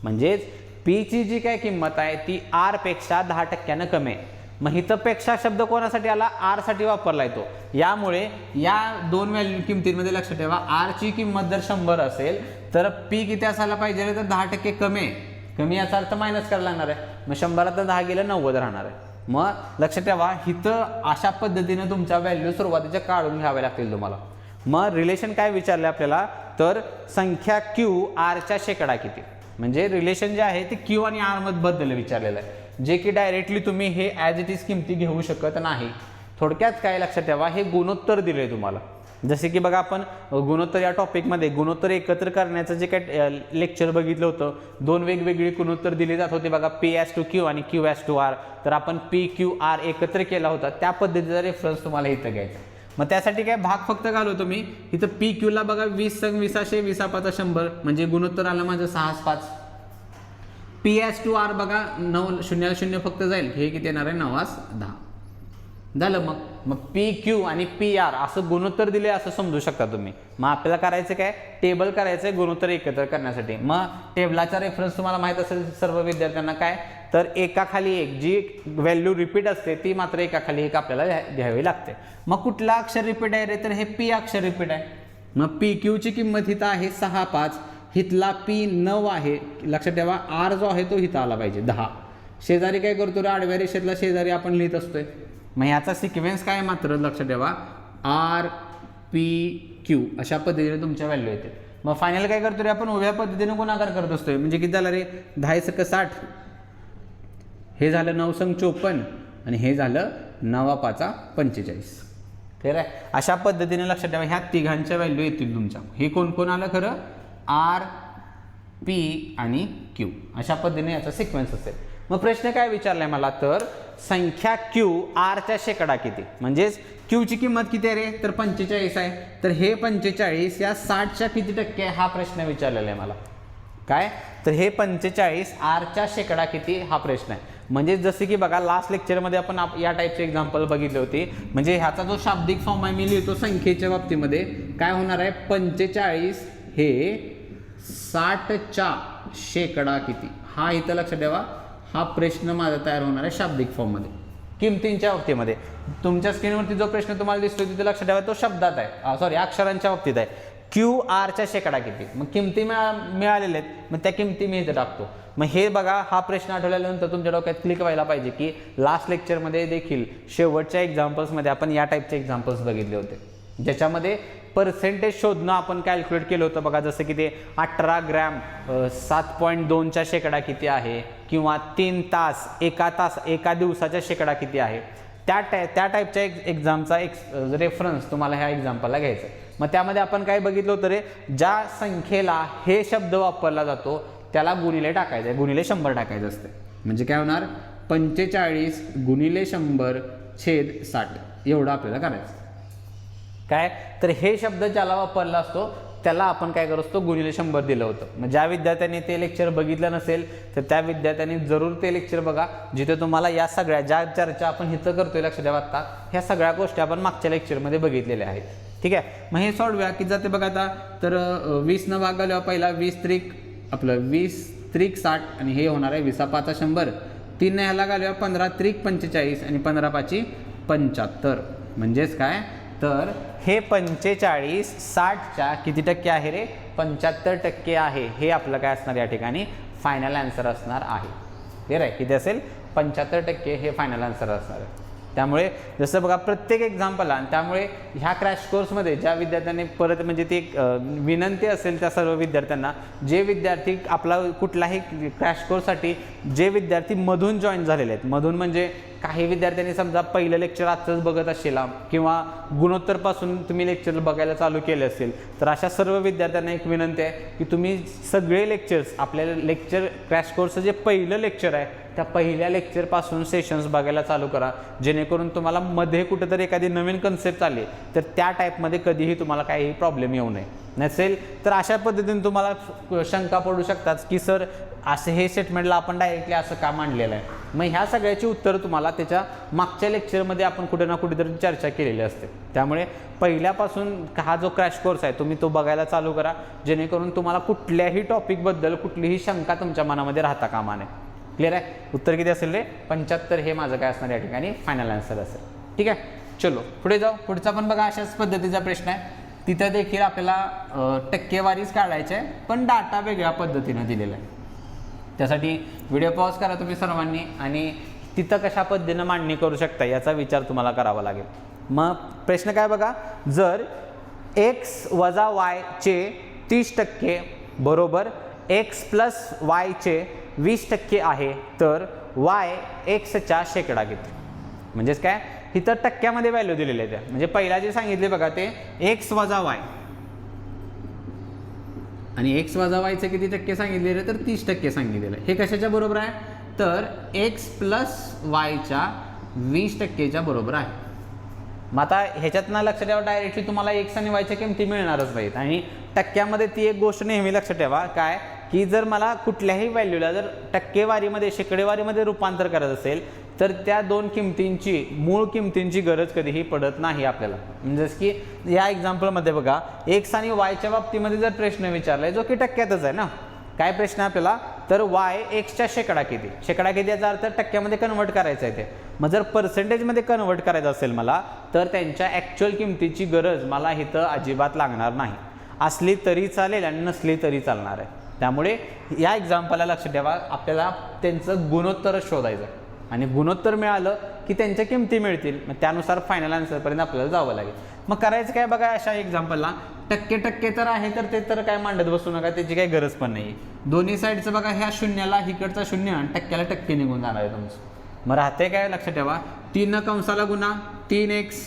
म्हणजेच Pची जी काय किंमत आहे ती R पेक्षा 10% कमी आहे. मग इथं पेक्षा शब्द कोणासाठी आला, R साठी वापरला येतो. यामुळे या दोन व्हॅल्यू किमतींमध्ये लक्षात ठेवा, R ची किंमत जर 100 असेल तर P किती असायला पाहिजे तर 10% कमी आहे. कमी याचा अर्थ मायनस करायला लागणार आहे. मग 100 10 गेलं 90 राहणार आहे. मग लक्षात ठेवा इथं अशा पद्धतीने तुमच्या व्हॅल्यू सुरुवातीच्या काढून घ्याव्या लागतील तुम्हाला. मग रिलेशन काय विचारले आपल्याला, तर संख्या Q R च्या शेकडा किती. म्हणजे रिलेशन जे आहे ते Q आणि R मध्ये बद्दल विचारलेलं आहे, जे की डायरेक्टली तुम्ही हे ॲज इट इज किमती घेऊ शकत नाही. थोडक्यात काय लक्षात ठेवा, हे गुणोत्तर दिले तुम्हाला. जसे की बघा आपण गुणोत्तर या टॉपिकमध्ये गुणोत्तर एकत्र करण्याचं जे काय लेक्चर बघितलं होतं, दोन वेगवेगळी गुणोत्तर दिले जात होते बघा, P/Q आणि Q/R. तर आपण PQR एकत्र केला होता, त्या पद्धतीचा रेफरन्स तुम्हाला इथं घ्यायचा. मग त्यासाठी काय भाग फक्त घालवतो मी इथं PQला बघा 20 संग 20 20 5 100, म्हणजे गुणोत्तर आलं माझं 6 5. P/R बघा 9 0 0 फक्त जाईल, हे किती येणार आहे 9 10 झालं. मग PQ आणि PR असं गुणोत्तर दिले असं समजू शकता तुम्ही. मग आपल्याला करायचं काय, टेबल करायचं गुणोत्तर एकत्र करण्यासाठी. मग टेबलाचा रेफरन्स तुम्हाला माहित असेल सर्व विद्यार्थ्यांना, काय तर एकाखाली एक जी व्हॅल्यू रिपीट असते ती मात्र एकाखाली एक आपल्याला घ्यावी लागते. मग कुठला अक्षर रिपीट आहे रे तर हे P अक्षर रिपीट आहे. मग PQची किंमत इथं आहे 6 5, हितला P 9 आहे. लक्षात ठेवा R जो आहे तो इथं आला पाहिजे 10. शेजारी काय करतो रे, आडव्या रेषेतला शेजारी आपण लिहित असतोय. मग ह्याचा सिक्वेन्स काय मात्र लक्षात ठेवा, R P Q अशा पद्धतीने तुमच्या व्हॅल्यू येते. मग फायनल काय करतो रे आपण उभ्या पद्धतीने गुणाकार करत असतोय. म्हणजे किती झालं रे 10 × 60, हे झालं 9 × 54 आणि हे झालं 9 × 5 = 45. क्लिअर आहे. अशा पद्धतीने लक्षात ठेवा ह्या तिघांच्या व्हॅल्यू येतील तुमच्या. हे कोण कोण आलं खरं आर, पी आणि क्यू. अशा पद्धतीने याचा सिक्वेन्स असेल. मग प्रश्न काय विचारलाय मला तर संख्या क्यू आरच्या शेकडा किती, म्हणजेच क्यूची किंमत किती आहे रे तर 45 आहे. तर हे 45 या 60च्या किती टक्के हा प्रश्न विचारलेला आहे मला. काय तर हे 45 आरच्या शेकडा किती हा प्रश्न आहे. म्हणजे जसे की बघा लास्ट लेक्चरमध्ये आपण या टाईपचे एक्झाम्पल बघितले होते. म्हणजे ह्याचा जो शाब्दिक फॉर्म आहे मी लिहितो संख्येच्या बाबतीमध्ये काय होणार आहे 45 हे 60च्या शेकडा किती, हा इथं लक्षात ठेवा. हा प्रश्न माझा तयार होणार आहे शाब्दिक फॉर्ममध्ये किमतींच्या बाबतीमध्ये. तुमच्या स्क्रीनवरती जो प्रश्न तुम्हाला दिसतो तिथे लक्षात ठेवा तो शब्दात आहे, सॉरी अक्षरांच्या बाबतीत आहे. क्यू आरच्या शेकडा किती, मग किमती मिळालेल्या आहेत, मग त्या किमती मी इथे टाकतो. मग हे बघा हा प्रश्न आठवल्यानंतर तुमच्या डोक्यात क्लिक व्हायला पाहिजे की लास्ट लेक्चरमध्ये देखील शेवटच्या एक्झाम्पल्समध्ये आपण या टाईपचे एक्झाम्पल्स बघितले होते ज्याच्यामध्ये पर्सेंटेज शोधणं आपण कॅल्क्युलेट केलं होतं. बघा जसं की ते 18 ग्रॅम 7.2च्या शेकडा किती आहे, किंवा 3 तास एका दिवसाच्या शेकडा किती आहे. त्या टाईपच्या एक्झामचा रेफरन्स तुम्हाला ह्या एक्झाम्पलला घ्यायचा आहे. मग त्यामध्ये आपण काय बघितलं होतं रे ज्या संख्येला हे शब्द वापरला जातो त्याला गुणिले टाकायचं आहे, गुणिले 100 टाकायचं असते. म्हणजे काय होणार 45 गुणिले 100/60 एवढं आपल्याला करायचं. काय तर हे शब्द ज्याला वापरला असतो त्याला आपण काय करत असतो गुणिले 100 दिलं होतं. मग ज्या विद्यार्थ्यांनी ते लेक्चर बघितलं नसेल तर त्या विद्यार्थ्यांनी जरूर ते लेक्चर बघा जिथे तुम्हाला या सगळ्या ज्या चर्चा आपण इथं करतोय लक्षात ठेवा आत्ता ह्या सगळ्या गोष्टी आपण मागच्या लेक्चरमध्ये बघितलेल्या आहेत. ठीक आहे. मग हे सोडव्या की जाते बघा आता तर 20 न भाग घालूया. पहिला 20 त्रिक 60 आणि हे होणार आहे 20 × 5 = 100. 3 ने ह्याला घालूया 15 त्रिक 45 आणि 15 × 5 = 75. म्हणजेच काय तर हे 45 60च्या किती टक्के आहे रे 75% आहे. हे आपलं काय असणार या ठिकाणी फायनल आन्सर असणार आहे. क्लिअर आहे. किती असेल 75% हे फायनल आन्सर असणार आहे. त्यामुळे जसं बघा प्रत्येक एक्झाम्पल आणि त्यामुळे ह्या क्रॅश कोर्समध्ये ज्या विद्यार्थ्यांनी परत म्हणजे ती विनंती असेल त्या सर्व विद्यार्थ्यांना जे विद्यार्थी आपला कुठलाही क्रॅश कोर्ससाठी जे विद्यार्थी मधून जॉईन झालेले आहेत, मधून म्हणजे काही विद्यार्थ्यांनी समजा पहिलं लेक्चर आजच बघत असेल किंवा गुणोत्तरपासून तुम्ही लेक्चर बघायला चालू केले असेल तर अशा सर्व विद्यार्थ्यांना एक विनंती आहे की तुम्ही सगळे लेक्चर्स आपल्याला लेक्चर क्रॅश कोर्सचं जे पहिलं लेक्चर आहे त्या पहिल्या लेक्चरपासून सेशन्स बघायला चालू करा जेणेकरून तुम्हाला मध्ये कुठेतरी एखादी नवीन कन्सेप्ट आली तर त्या टाईपमध्ये कधीही तुम्हाला काही प्रॉब्लेम येऊ नये. नसेल तर अशा पद्धतीने तुम्हाला शंका पडू शकतात की सर असं हे स्टेटमेंटला आपण डायरेक्टली असं का मांडलेलं आहे. मग ह्या सगळ्याची उत्तर तुम्हाला त्याच्या मागच्या लेक्चरमध्ये आपण कुठे ना कुठेतरी चर्चा केलेली असते. त्यामुळे पहिल्यापासून हा जो क्रॅश कोर्स आहे तुम्ही तो बघायला चालू करा जेणेकरून तुम्हाला कुठल्याही टॉपिकबद्दल कुठलीही शंका तुमच्या मनामध्ये राहता कामा नये. क्लिअर आहे. उत्तर किती असेल रे 75 हे माझं काय असणार या ठिकाणी फायनल आन्सर असेल. ठीक आहे. चलो पुढे जाऊ. पुढचा पण बघा अशाच पद्धतीचा प्रश्न आहे. तिथं देखील आपल्याला टक्केवारीच काढायचं आहे पण डाटा वेगळ्या पद्धतीनं दिलेला आहे. त्यासाठी व्हिडिओ पॉज करा तुम्ही सर्वांनी आणि तिथं कशा पद्धतीनं मांडणी करू शकता याचा विचार तुम्हाला करावा लागेल. मग प्रश्न काय बघा जर x वजा y चे 30% बरोबर x प्लस y चे 20% आहे तर y x च्या शेकडा किती. म्हणजेच काय इथं टक्क्यामध्ये व्हॅल्यू दिलेल्या आहेत. म्हणजे पहिला जे सांगितले बघा ते x वजा y आणि x वजा y चे किती टक्के सांगितलेले तर 30% सांगितलेलं. हे कशाच्या बरोबर आहे तर x प्लस y च्या 20%च्या बरोबर आहे. मग आता ह्याच्यातनं लक्षात ठेवा डायरेक्टली तुम्हाला x आणि y च्या किमती मिळणारच पाहिजेत आणि टक्क्यामध्ये ती एक गोष्ट नेहमी लक्षात ठेवा काय की जर मला कुठल्याही व्हॅल्यूला जर टक्केवारीमध्ये शेकडेवारीमध्ये रूपांतर करायचं असेल तर त्या दोन किमतींची मूळ किमतींची गरज कधीही पडत नाही आपल्याला. म्हणजेच की या एक्झाम्पलमध्ये बघा x आणि y च्या बाबतीमध्ये जर प्रश्न विचारलाय जो की टक्क्यातच आहे ना. काय प्रश्न आपल्याला तर y x च्या शेकडा किती. शेकडा किती याचा अर्थ टक्क्यामध्ये कन्वर्ट करायचं आहे ते. मग जर पर्सेंटेजमध्ये कन्वर्ट करायचं असेल मला तर त्यांच्या ॲक्च्युअल किमतीची गरज मला इथं अजिबात लागणार नाही. असली तरी चालेल आणि नसली तरी चालणार आहे. त्यामुळे या एक्झाम्पलला लक्षात ठेवा आपल्याला त्यांचं गुणोत्तर शोधायचं आहे आणि गुणोत्तर मिळालं की त्यांच्या किमती मिळतील. मग त्यानुसार फायनल आन्सरपर्यंत आपल्याला जावं लागेल. मग करायचं काय बघा अशा एक्झाम्पलला टक्के तर आहे, तर ते तर काय मांडत बसू नका, त्याची काही गरज पण नाही. दोन्ही साईडचं बघा, ह्या शून्याला इकडचा शून्य आणि टक्क्याला टक्के निघून जाणार आहे तुमचं. मग राहते काय लक्षात ठेवा, 3 कंसाला गुणा 3x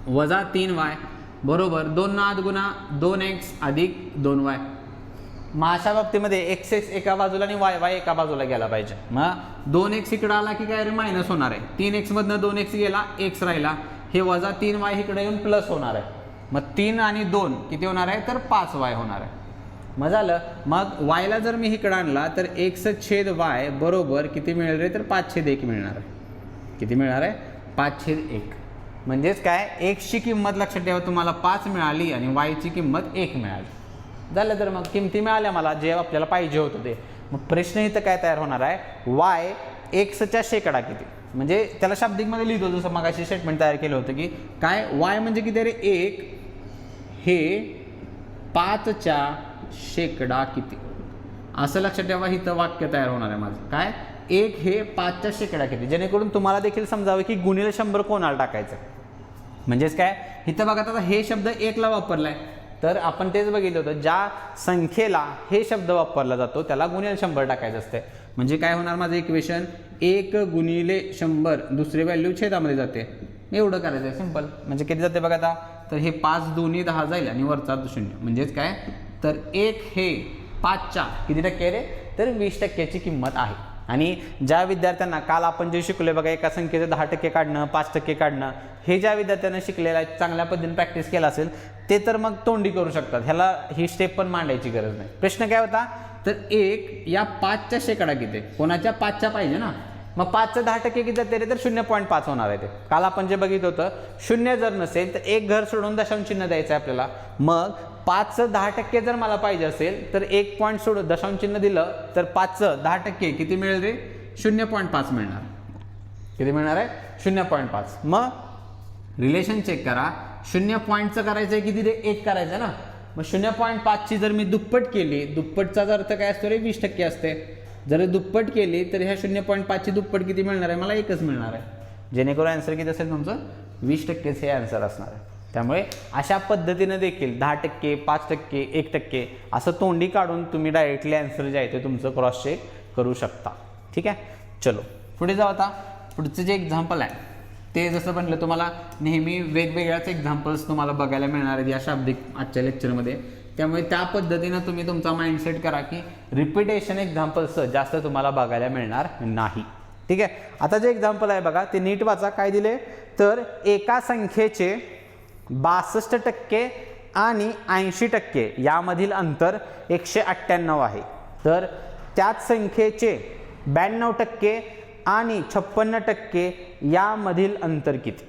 वजा 3y बरोबर 2 आत गुणा 2x अधिक 2y. मग अशा बाबतीमध्ये x एका बाजूला आणि y एका बाजूला गेला पाहिजे. मग 2x इकडे आला की काय रे मायनस होणार आहे. 3x मधनं 2x गेला, x राहिला, हे वजा 3y इकडे येऊन प्लस होणार आहे. मग 3 आणि 2 किती होणार आहे, तर 5y होणार आहे. मग झालं. मग yला जर मी इकडे आणला तर x/y बरोबर किती मिळेल रे, तर 5/1 मिळणार आहे. किती मिळणार आहे, 5/1. म्हणजेच काय, x ची किंमत लक्षात ठेवा तुम्हाला 5 मिळाली आणि y ची किंमत 1 मिळाली. झालं. तर मग किमती मिळाल्या मला, जे आपल्याला पाहिजे होतं ते. मग प्रश्न इथं काय तयार होणार आहे, y x शेकडा किती, म्हणजे त्याला शाब्दिकमध्ये लिहितो जसं मग अशी स्टेटमेंट तयार केलं होतं की काय y म्हणजे किती रे, 1 हे 5च्या शेकडा किती, असं लक्षात ठेवा. इथं वाक्य तयार होणार आहे माझं. काय, 1 हे 5च्या शेकडा किती, जेणेकरून तुम्हाला देखील समजावं की गुणिले 100 कोणाला टाकायचं. म्हणजेच काय, इथं बघा आता हे शब्द 1ला वापरलाय, तर आपण तेच बघितलं होतं, ज्या संख्येला हे शब्द वापरला जातो त्याला गुणिले 100 टाकायचं असते. म्हणजे काय होणार माझं इक्वेशन, 1 गुणिले 100 दुसरी व्हॅल्यू छेदामध्ये जाते. एवढं करायचं आहे, सिंपल. म्हणजे किती जाते बघा आता, तर हे 5 2 10 जाईल आणि वरचा 0. म्हणजेच काय, तर 1 हे 5च्या किती टक्के रे, तर 20% किंमत आहे. आणि ज्या विद्यार्थ्यांना काल आपण जे शिकलोय बघा, एका संख्येचं 10% काढणं, 5% काढणं, हे ज्या विद्यार्थ्यांना शिकलेलं आहे, चांगल्या पद्धतीने प्रॅक्टिस केला असेल, ते तर मग तोंडी करू शकतात. ह्याला ही स्टेप पण मांडायची गरज नाही. प्रश्न काय होता, तर 1 या 5च्या शेकडा किती, कोणाच्या 5च्या पाहिजे ना. मग 5चं 10% किती जाते रे, तर 0.5 होणार आहे. ते काल आपण जे बघितलं होतं, 0 जर नसेल तर एक घर सोडून दशांश चिन्ह द्यायचं आहे आपल्याला. मग 5चं 10% जर मला पाहिजे असेल तर 1 पॉईंट सोडून दशांश चिन्ह दिलं तर 5चं 10% किती मिळेल रे, 0.5 मिळणार. किती मिळणार आहे, 0.5. मग रिलेशन चेक करा, 0.चं करायचं आहे किती रे, 1 करायचं ना. मग 0.5ची जर मी दुप्पट केली, दुप्पटचा अर्थ काय असतो रे, 20% असते. जर दुप्पट केली तर ह्या 0.5ची दुप्पट किती मिळणार आहे, मला 1च मिळणार आहे. जेणेकरून आन्सर किती असेल तुमचं, 20%च हे आन्सर असणार आहे. त्यामुळे अशा पद्धतीनं देखील 10%, 5%, 1% असं तोंडी काढून तुम्ही डायरेक्टली आन्सर जे आहे ते तुमचं क्रॉस चेक करू शकता. ठीक आहे, चलो पुढे जाऊ. आता पुढचं जे एक्झाम्पल आहे ते जसं म्हटलं, तुम्हाला नेहमी वेगवेगळ्याच एक्झाम्पल्स तुम्हाला बघायला मिळणार आहेत या शाब्दिक आजच्या लेक्चरमध्ये. त्यामुळे त्या पद्धतीनं तुम्ही तुमचा माइंडसेट करा की रिपिटेशन एक्झाम्पल्स जास्त तुम्हाला बघायला मिळणार नाही. ठीक आहे. आता जे एक्झाम्पल आहे बघा, ते नीट वाचा. काय दिले, तर एका संख्येचे 62% आणि 80% यामधील अंतर 198 आहे. तर त्याच संख्येचे 92% आणि 56% यामधील अंतर किती.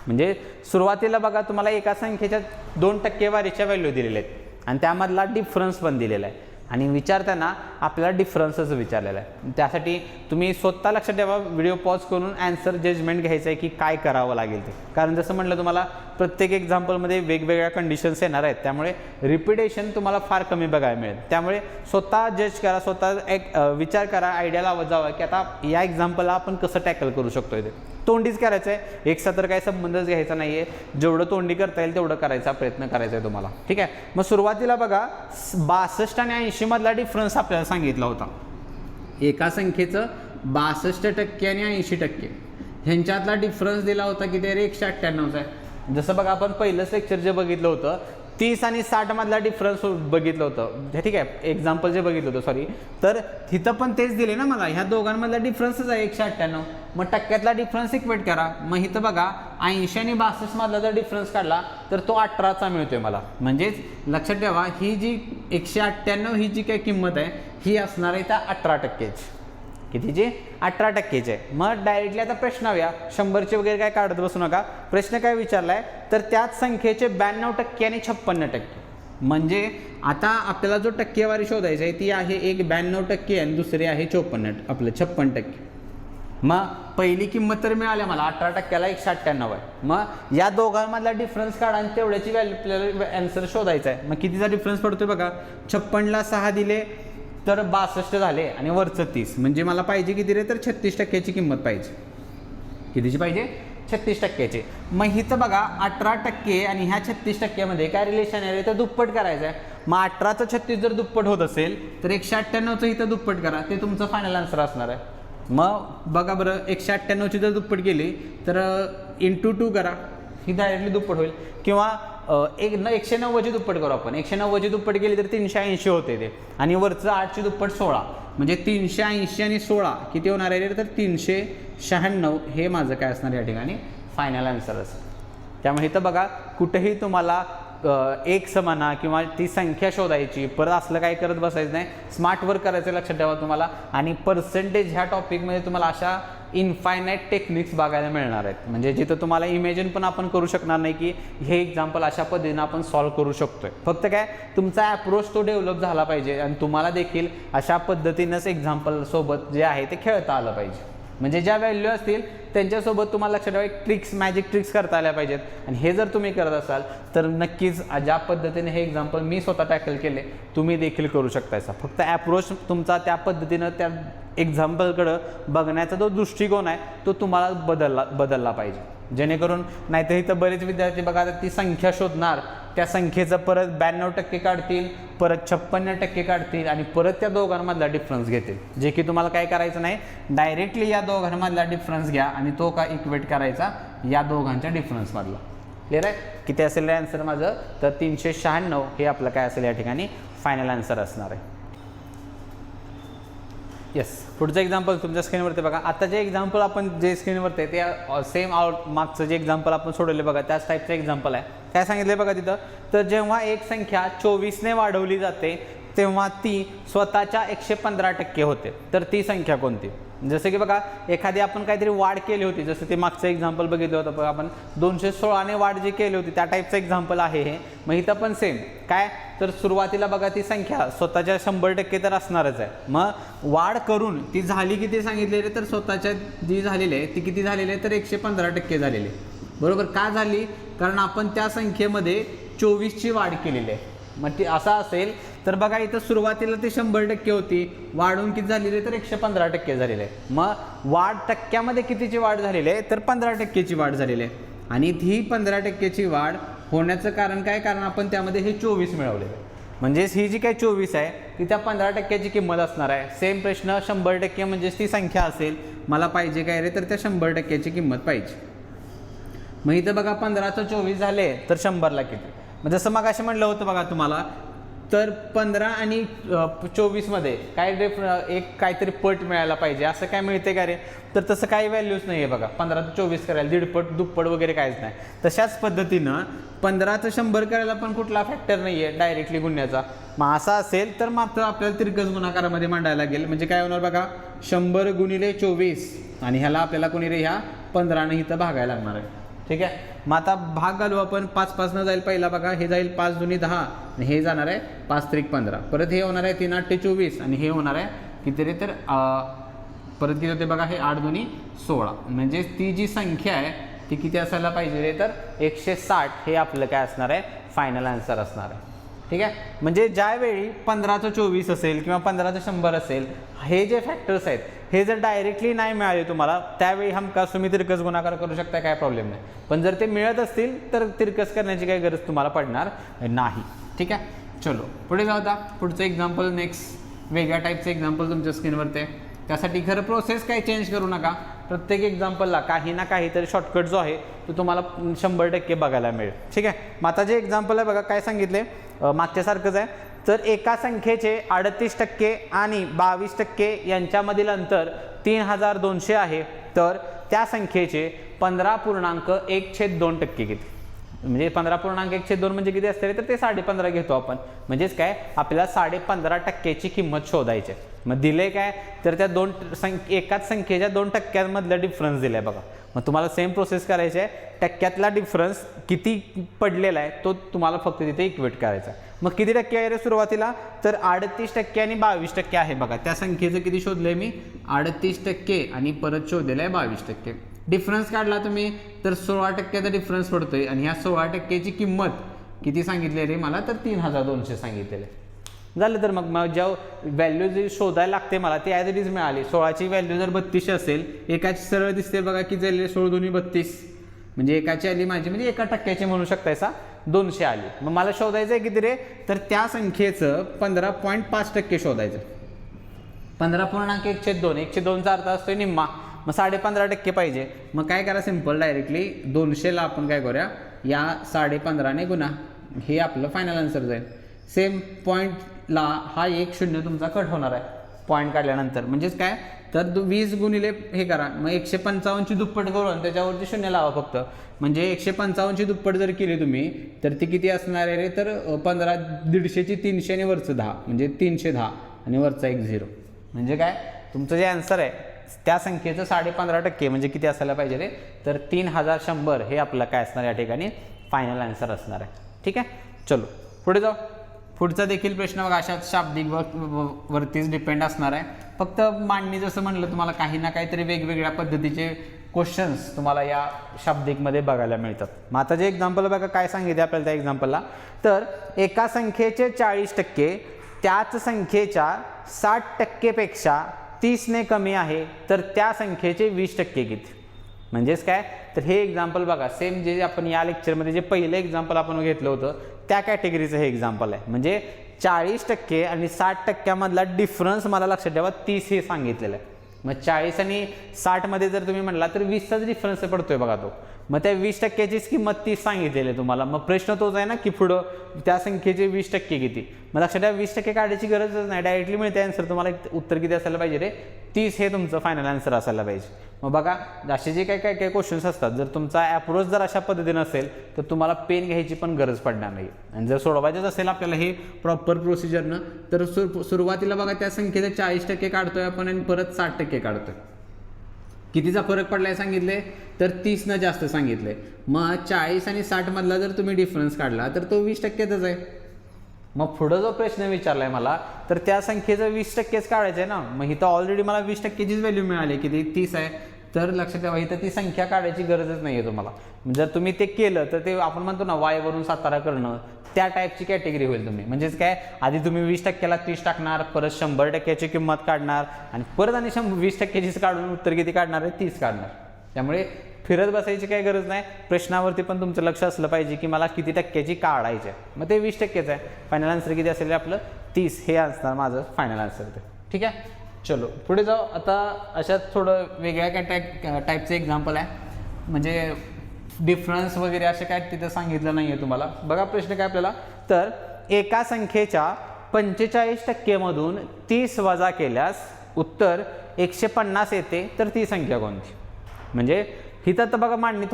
म्हणजे सुरुवातीला बघा तुम्हाला एका संख्येच्या 2% वारीच्या व्हॅल्यू दिलेल्या आहेत आणि त्यामधला डिफरन्स पण दिलेला आहे आणि विचारताना आपल्याला डिफरन्सच विचारलेला आहे. त्यासाठी तुम्ही स्वतः लक्षात ठेवा, व्हिडिओ पॉज करून आन्सर जजमेंट घ्यायचं आहे की काय करावं लागेल ते. कारण जसं म्हटलं तुम्हाला प्रत्येक एक्झाम्पलमध्ये वेगवेगळ्या कंडिशन्स येणार आहेत, त्यामुळे रिपिटेशन तुम्हाला फार कमी बघायला मिळेल. त्यामुळे स्वतः जज करा, स्वतः एक विचार करा, आयडिया लावत जावा की आता या एक्झाम्पलला आपण कसं टॅकल करू शकतो. ते तोंडीच करायचं आहे, एकसा तर काही संबंधच घ्यायचा नाही आहे. जेवढं तोंडी करता येईल तेवढं करायचा प्रयत्न करायचा आहे तुम्हाला. ठीक आहे. मग सुरुवातीला बघा 62 आणि 80 मधला डिफरन्स आपल्याला सांगितला होता. एका संख्येचं 62% आणि 80% ह्यांच्यातला डिफरन्स दिला होता की ते 198चा आहे. जसं बघा आपण पहिलंच लेक्चर जे बघितलं होतं 30 आणि 60 मधला डिफरन्स बघितलं होतं. ठीक आहे, एक्झाम्पल जे बघितलं होतं सॉरी, तर तिथं पण तेच दिले ना मला. ह्या दोघांमधला डिफरन्सच आहे 198. मग टक्क्यातला डिफरन्स इक्वेट करा. मग इथं बघा 80 आणि 62 मधला जर डिफरन्स काढला तर तो 18चा मिळतोय मला. म्हणजेच लक्षात ठेवा, ही जी 198 ही जी काही किंमत आहे ही असणार आहे त्या 18%ची. कितीची, 18%ची आहे. मग डायरेक्टली आता प्रश्नावया, 100चे वगैरे काय काढत बसू नका. प्रश्न काय विचारलाय, तर त्याच संख्येचे 92% आणि 56%. म्हणजे आता आपल्याला जो टक्केवारी शोधायची आहे ती आहे, एक 92% आणि दुसरी आहे 56%. मग पहिली किंमत तर मिळाली मला 18%ला 198 आहे. मग या दोघांमधला डिफरन्स काढा आणि तेवढ्याची व्हॅल्यू आपल्याला आन्सर शोधायचा आहे. मग कितीचा डिफरन्स पडतोय बघा, 56ला 6 दिले तर 62 झाले आणि वरचं 30. म्हणजे मला पाहिजे किती रे, तर 36%ची किंमत पाहिजे. कितीची पाहिजे, 36%चे. मग इथं बघा 18% आणि ह्या 36%मध्ये काय रिलेशन आहे तर दुप्पट करायचं आहे. मग 18चं 36 जर दुप्पट होत असेल तर 198चं इथं दुप्पट करा, ते तुमचं फायनल आन्सर असणार आहे. मग बघा बरं 198ची जर दुप्पट केली तर इंटू 2 करा, ही डायरेक्टली दुप्पट होईल. किंवा 190ची दुप्पट करू आपण, 190ची दुप्पट केली तर 380 होते ते, आणि वरचं 8ची दुप्पट 16, म्हणजे 380 आणि 16 किती होणार आहे तर 396 हे माझं काय असणार या ठिकाणी फायनल आन्सर असेल. त्यामुळे इथं बघा कुठेही तुम्हाला एक म्हणा किंवा ती संख्या शोधायची, परत असलं काही करत बसायचं नाही, स्मार्ट वर्क करायचं लक्षात ठेवा तुम्हाला. आणि पर्सेंटेज ह्या टॉपिकमध्ये तुम्हाला अशा इनफायनाईट टेक्निक्स बघायला मिळणार आहेत, म्हणजे जिथं तुम्हाला इमेजिन पण आपण करू शकणार नाही की हे एक्झाम्पल अशा पद्धतीनं आपण सॉल्व्ह करू शकतोय. फक्त काय तुमचा ॲप्रोच तो डेव्हलप झाला पाहिजे आणि तुम्हाला देखील अशा पद्धतीनंच एक्झाम्पल सोबत जे आहे ते खेळता आलं पाहिजे. म्हणजे ज्या व्हॅल्यू असतील त्यांच्यासोबत तुम्हाला लक्षात ठेवा ट्रिक्स, मॅजिक ट्रिक्स करता आल्या पाहिजेत. आणि हे जर तुम्ही करत असाल तर नक्कीच ज्या पद्धतीने हे एक्झाम्पल मी स्वतः टॅकल केले तुम्ही देखील करू शकतायचा. फक्त ॲप्रोच तुमचा त्या पद्धतीनं त्या एक्झाम्पलकडं बघण्याचा जो दृष्टिकोन आहे तो तुम्हाला बदलला पाहिजे, जेणेकरून नाहीतर इथं बरेच विद्यार्थी बघा ती संख्या शोधणार, त्या संख्येचं परत 92% काढतील, परत 56% काढतील आणि परत त्या दोघांमधला डिफरन्स घेतील, जे की तुम्हाला काय करायचं नाही. डायरेक्टली या दोघांमधला डिफरन्स घ्या आणि तो का इक्वेट करायचा या दोघांच्या डिफरन्समधला. क्लिअर आहे? किती असेल आन्सर माझं तर 396 हे आपलं काय असेल या ठिकाणी फायनल आन्सर असणार आहे. येस, पुढचं एक्झाम्पल तुमच्या स्क्रीनवरती बघा. आता जे एक्झाम्पल आपण जे स्क्रीनवरती आहे ते सेम मागचं जे एक्झाम्पल आपण सोडवले बघा त्याच टाईपचं एक्झाम्पल आहे. काय सांगितलं बघा तिथं, तर जेव्हा एक संख्या 24ने वाढवली जाते तेव्हा ती स्वतःच्या 115% होते, तर ती संख्या कोणती? जसं की बघा एखादी आपण काहीतरी वाढ केली होती, जसं ते मागचं एक्झाम्पल बघितलं होतं बघा आपण 216ने वाढ जी केली होती त्या टाईपचं एक्झाम्पल आहे हे. मग इथं पण सेम काय, तर सुरुवातीला बघा ती संख्या स्वतःच्या 100% तर असणारच आहे. मग वाढ करून ती झाली किती सांगितलेली, तर स्वतःच्या जी झालेली आहे ती किती झालेली आहे तर 115% झालेली आहे. बरोबर, का झाली? कारण आपण त्या संख्येमध्ये 24ची वाढ केलेली आहे. मग ती असं असेल तर बघा इथं सुरुवातीला ती 100% होती, वाढून किती झालेली आहे तर 115% झालेली आहे. मग वाढ टक्क्यामध्ये कितीची वाढ झालेली आहे तर 15%ची वाढ झालेली आहे. आणि ही 15%ची वाढ होण्याचं कारण काय, कारण आपण त्यामध्ये हे 24 मिळवले, म्हणजेच ही जी काही 24 आहे ती त्या 15%ची किंमत असणार आहे. सेम प्रश्न 100% म्हणजेच ती संख्या असेल, मला पाहिजे काय रे तर त्या 100%ची किंमत पाहिजे. मग इथं बघा 15चं 24 झाले तर 100ला किती, म्हणजे जसं मग असे म्हणलं होतं बघा तुम्हाला, तर 15 आणि 24मध्ये काय एक काहीतरी पट मिळायला पाहिजे, असं काय मिळते का रे, तर तसं काही व्हॅल्यूज नाही आहे बघा. 15 ते 24 करायला दीडपट दुप्पट वगैरे काहीच नाही. तशाच पद्धतीनं 15चं 100 करायला पण कुठला फॅक्टर नाही आहे डायरेक्टली गुणण्याचा. मग असा असेल तर मात्र आपल्याला तिरकस गुणाकारामध्ये मांडायला लागेल. म्हणजे काय होणार बघा, 100 गुणिले 24 आणि ह्याला आपल्याला कोणी रे ह्या 15ने इथं भागायला लागणार आहे. ठीक आहे, मग आता भाग घालू आपण. 5 जाईल पहिला बघा, हे जाईल 5 दुनी 10 आणि हे जाणार आहे 5 त्रिक 15. परत हे होणार आहे 3 8 24 आणि हे होणार आहे किती रे तर परत किती होते बघा, हे 8 दुनी 16. म्हणजे ती जी संख्या आहे ती किती असायला पाहिजे रे तर 160 हे आपलं काय असणार आहे फायनल आन्सर असणार आहे. ठीक आहे, म्हणजे ज्यावेळी 15चं 24 असेल किंवा 15चं 100 असेल, हे जे फॅक्टर्स आहेत हे जर डायरेक्टली नाही मिळाले तुम्हाला, त्यावेळी हमखास तुम्ही तिरकस गुणाकार करू शकता, काय प्रॉब्लेम नाही. पण जर ते मिळत असतील तर तिरकस करण्याची काही गरज तुम्हाला पडणार नाही. ठीक आहे, चलो पुढे जाऊ. आता पुढचं एक्झाम्पल नेक्स्ट वेगळ्या टाईपचं एक्झाम्पल तुमच्या स्क्रीनवरती आहे. त्यासाठी खरं प्रोसेस काही चेंज करू नका. प्रत्येक एक्झाम्पलला काही ना काहीतरी शॉर्टकट जो आहे तो तुम्हाला 100% बघायला मिळेल. ठीक आहे, मग आता जे एक्झाम्पल आहे बघा काय सांगितले मागच्यासारखंच आहे. तर एका संख्येचे 38% आणि 22% यांच्यामधील अंतर 3200 आहे, तर त्या संख्येचे 15.1/2% किती, म्हणजे 15.1/2 म्हणजे किती असते तर ते 15.5 घेतो आपण. म्हणजेच काय आपल्याला 15.5%ची किंमत शोधायची आहे. मग दिले काय तर त्या एकाच संख्येच्या 2% डिफरन्स दिलाय बघा. मग तुम्हाला सेम प्रोसेस करायची आहे. टक्क्यातला डिफरन्स किती पडलेला आहे तो तुम्हाला फक्त तिथे इक्वेट करायचा आहे. मग किती टक्के आहे रे सुरुवातीला तर 38% आणि 22% आहे बघा. त्या संख्येचं किती शोधलंय मी 38% आणि परत शोधलेलं आहे 22%. डिफरन्स काढला तुम्ही तर 16%चा डिफरन्स पडतोय आणि ह्या 16%ची किंमत किती सांगितली रे मला तर 3200 सांगितलेलं आहे. झालं तर मग ज्या व्हॅल्यू जी शोधायला लागते मला ती ॲज इट इज मिळाली. 16ची व्हॅल्यू जर 3200 असेल, एकाची सरळ दिसते बघा की जाईल 16 दुनी 32 म्हणजे एकाची आली माझी, म्हणजे 1% म्हणू शकतायसा 200 आली. मग मला शोधायचं आहे किती रे, तर त्या संख्येचं 15.5% शोधायचं. 15.1/2, 1/2चा अर्थ असतो निम्मा, मग 15.5% पाहिजे. मग काय करा, सिम्पल डायरेक्टली 200ला आपण काय करूया, या 15.5ने गुणा, हे आपलं फायनल आन्सर जाईल. सेम पॉईंटला हा 1 0 तुमचा कट होणार आहे पॉईंट काढल्यानंतर. म्हणजेच काय, तर 20 गुणिले हे करा, मग 155ची दुप्पट करून त्याच्यावरती 0 लावा फक्त. म्हणजे 155ची दुप्पट जर केली तुम्ही तर ती किती असणार आहे रे, तर 15, 150ची 300 आणि वरचं 10, म्हणजे 310 आणि वरचा 1 0. म्हणजे काय, तुमचं जे आन्सर आहे त्या संख्येचं 15.5% म्हणजे किती असायला पाहिजे रे, तर 3100 हे आपलं काय असणार या ठिकाणी फायनल आन्सर असणार आहे. ठीक आहे, चलो पुढे जाऊ. पुढचा देखील प्रश्न बघा अशाच शाब्दिक वरतीच डिपेंड असणार आहे. फक्त मांडणी जसं म्हणलं तुम्हाला काही ना काहीतरी वेगवेगळ्या पद्धतीचे क्वेश्चन्स तुम्हाला या शाब्दिकमध्ये बघायला मिळतात. मग आता जे एक्झाम्पल बघा काय सांगितले आपल्याला त्या एक्झाम्पलला, तर एका संख्येचे 40% त्याच संख्येच्या 60% पेक्षा 30ने कमी आहे, तर त्या संख्येचे 20% किती. म्हणजेच काय, तर हे एक्झाम्पल बघा सेम जे आपण या लेक्चरमध्ये जे पहिलं एक्झाम्पल आपण घेतलं होतं त्या कॅटेगरीचं हे एक्झाम्पल आहे. म्हणजे 40% आणि 60% मधला डिफरन्स मला लक्षात ठेवा 30 हे सांगितलेलं आहे. मग 40 आणि 60 मध्ये जर तुम्ही म्हणला तर 20चाच डिफरन्स पडतोय बघा तो. मग त्या 20%चीच किंमत 30 सांगितलेली आहे तुम्हाला. मग प्रश्न तोच आहे ना की पुढं त्या संख्येचे 20% किती. मग लक्षात ठेवा 20% काढायची गरजच नाही, डायरेक्टली मिळते आन्सर. तुम्हाला उत्तर किती असायला पाहिजे रे, 30 हे तुमचं फायनल आन्सर असायला पाहिजे. मग बघा असे जे काय क्वेश्चन्स असतात, जर तुमचा अप्रोच जर अशा पद्धतीने असेल तर तुम्हाला पेन घ्यायची पण गरज पडणार नाही. आणि जर सोडवायचंच असेल आपल्याला हे प्रॉपर प्रोसिजरनं, तर सुरुवातीला बघा त्या संख्येचे 40% काढतोय आपण आणि परत 60% काढतोय. कितीचा फरक पडलाय सांगितले, तर 30 जास्त सांगितले. मग 40 आणि 60 मधला जर तुम्ही डिफरन्स काढला तर तो 20%च आहे. मग पुढं जो प्रश्न विचारलाय मला, तर त्या संख्येचं 20%च काढायचं आहे ना. मग इथं ऑलरेडी मला 20%चीच व्हॅल्यू मिळाली, किती 30 आहे. तर लक्षात ठेवा इथं ती संख्या काढायची गरजच नाही आहे तुम्हाला. जर तुम्ही ते केलं तर ते आपण म्हणतो ना वायवरून सातारा करणं, त्या टाईपची कॅटेगरी होईल तुम्ही. म्हणजेच काय, आधी तुम्ही 20%ला 30 टाकणार, परत 100%ची किंमत काढणार आणि परत आणि 20%चीच काढून उत्तर किती काढणार आहे, 30 काढणार. त्यामुळे फिरत बसायची काही गरज नाही. प्रश्नावरती पण तुमचं लक्ष असलं पाहिजे की मला किती टक्क्याची काढायची आहे. मग ते 20%च आहे. फायनल आन्सर किती असेल आपलं 30 हे असणार माझं फायनल आन्सर ते. ठीक आहे, चलो पुढे जाऊ. आता अशात थोडं वेगळ्या टाईपचं एक्झाम्पल आहे. म्हणजे डिफरन्स वगैरे असे काय तिथं सांगितलं नाही आहे तुम्हाला. बघा प्रश्न काय आपल्याला, तर एका संख्येच्या 45% मधून 30 वजा केल्यास उत्तर 150 येते, तर ती संख्या कोणती. म्हणजे हिथं तर बघा मांडणी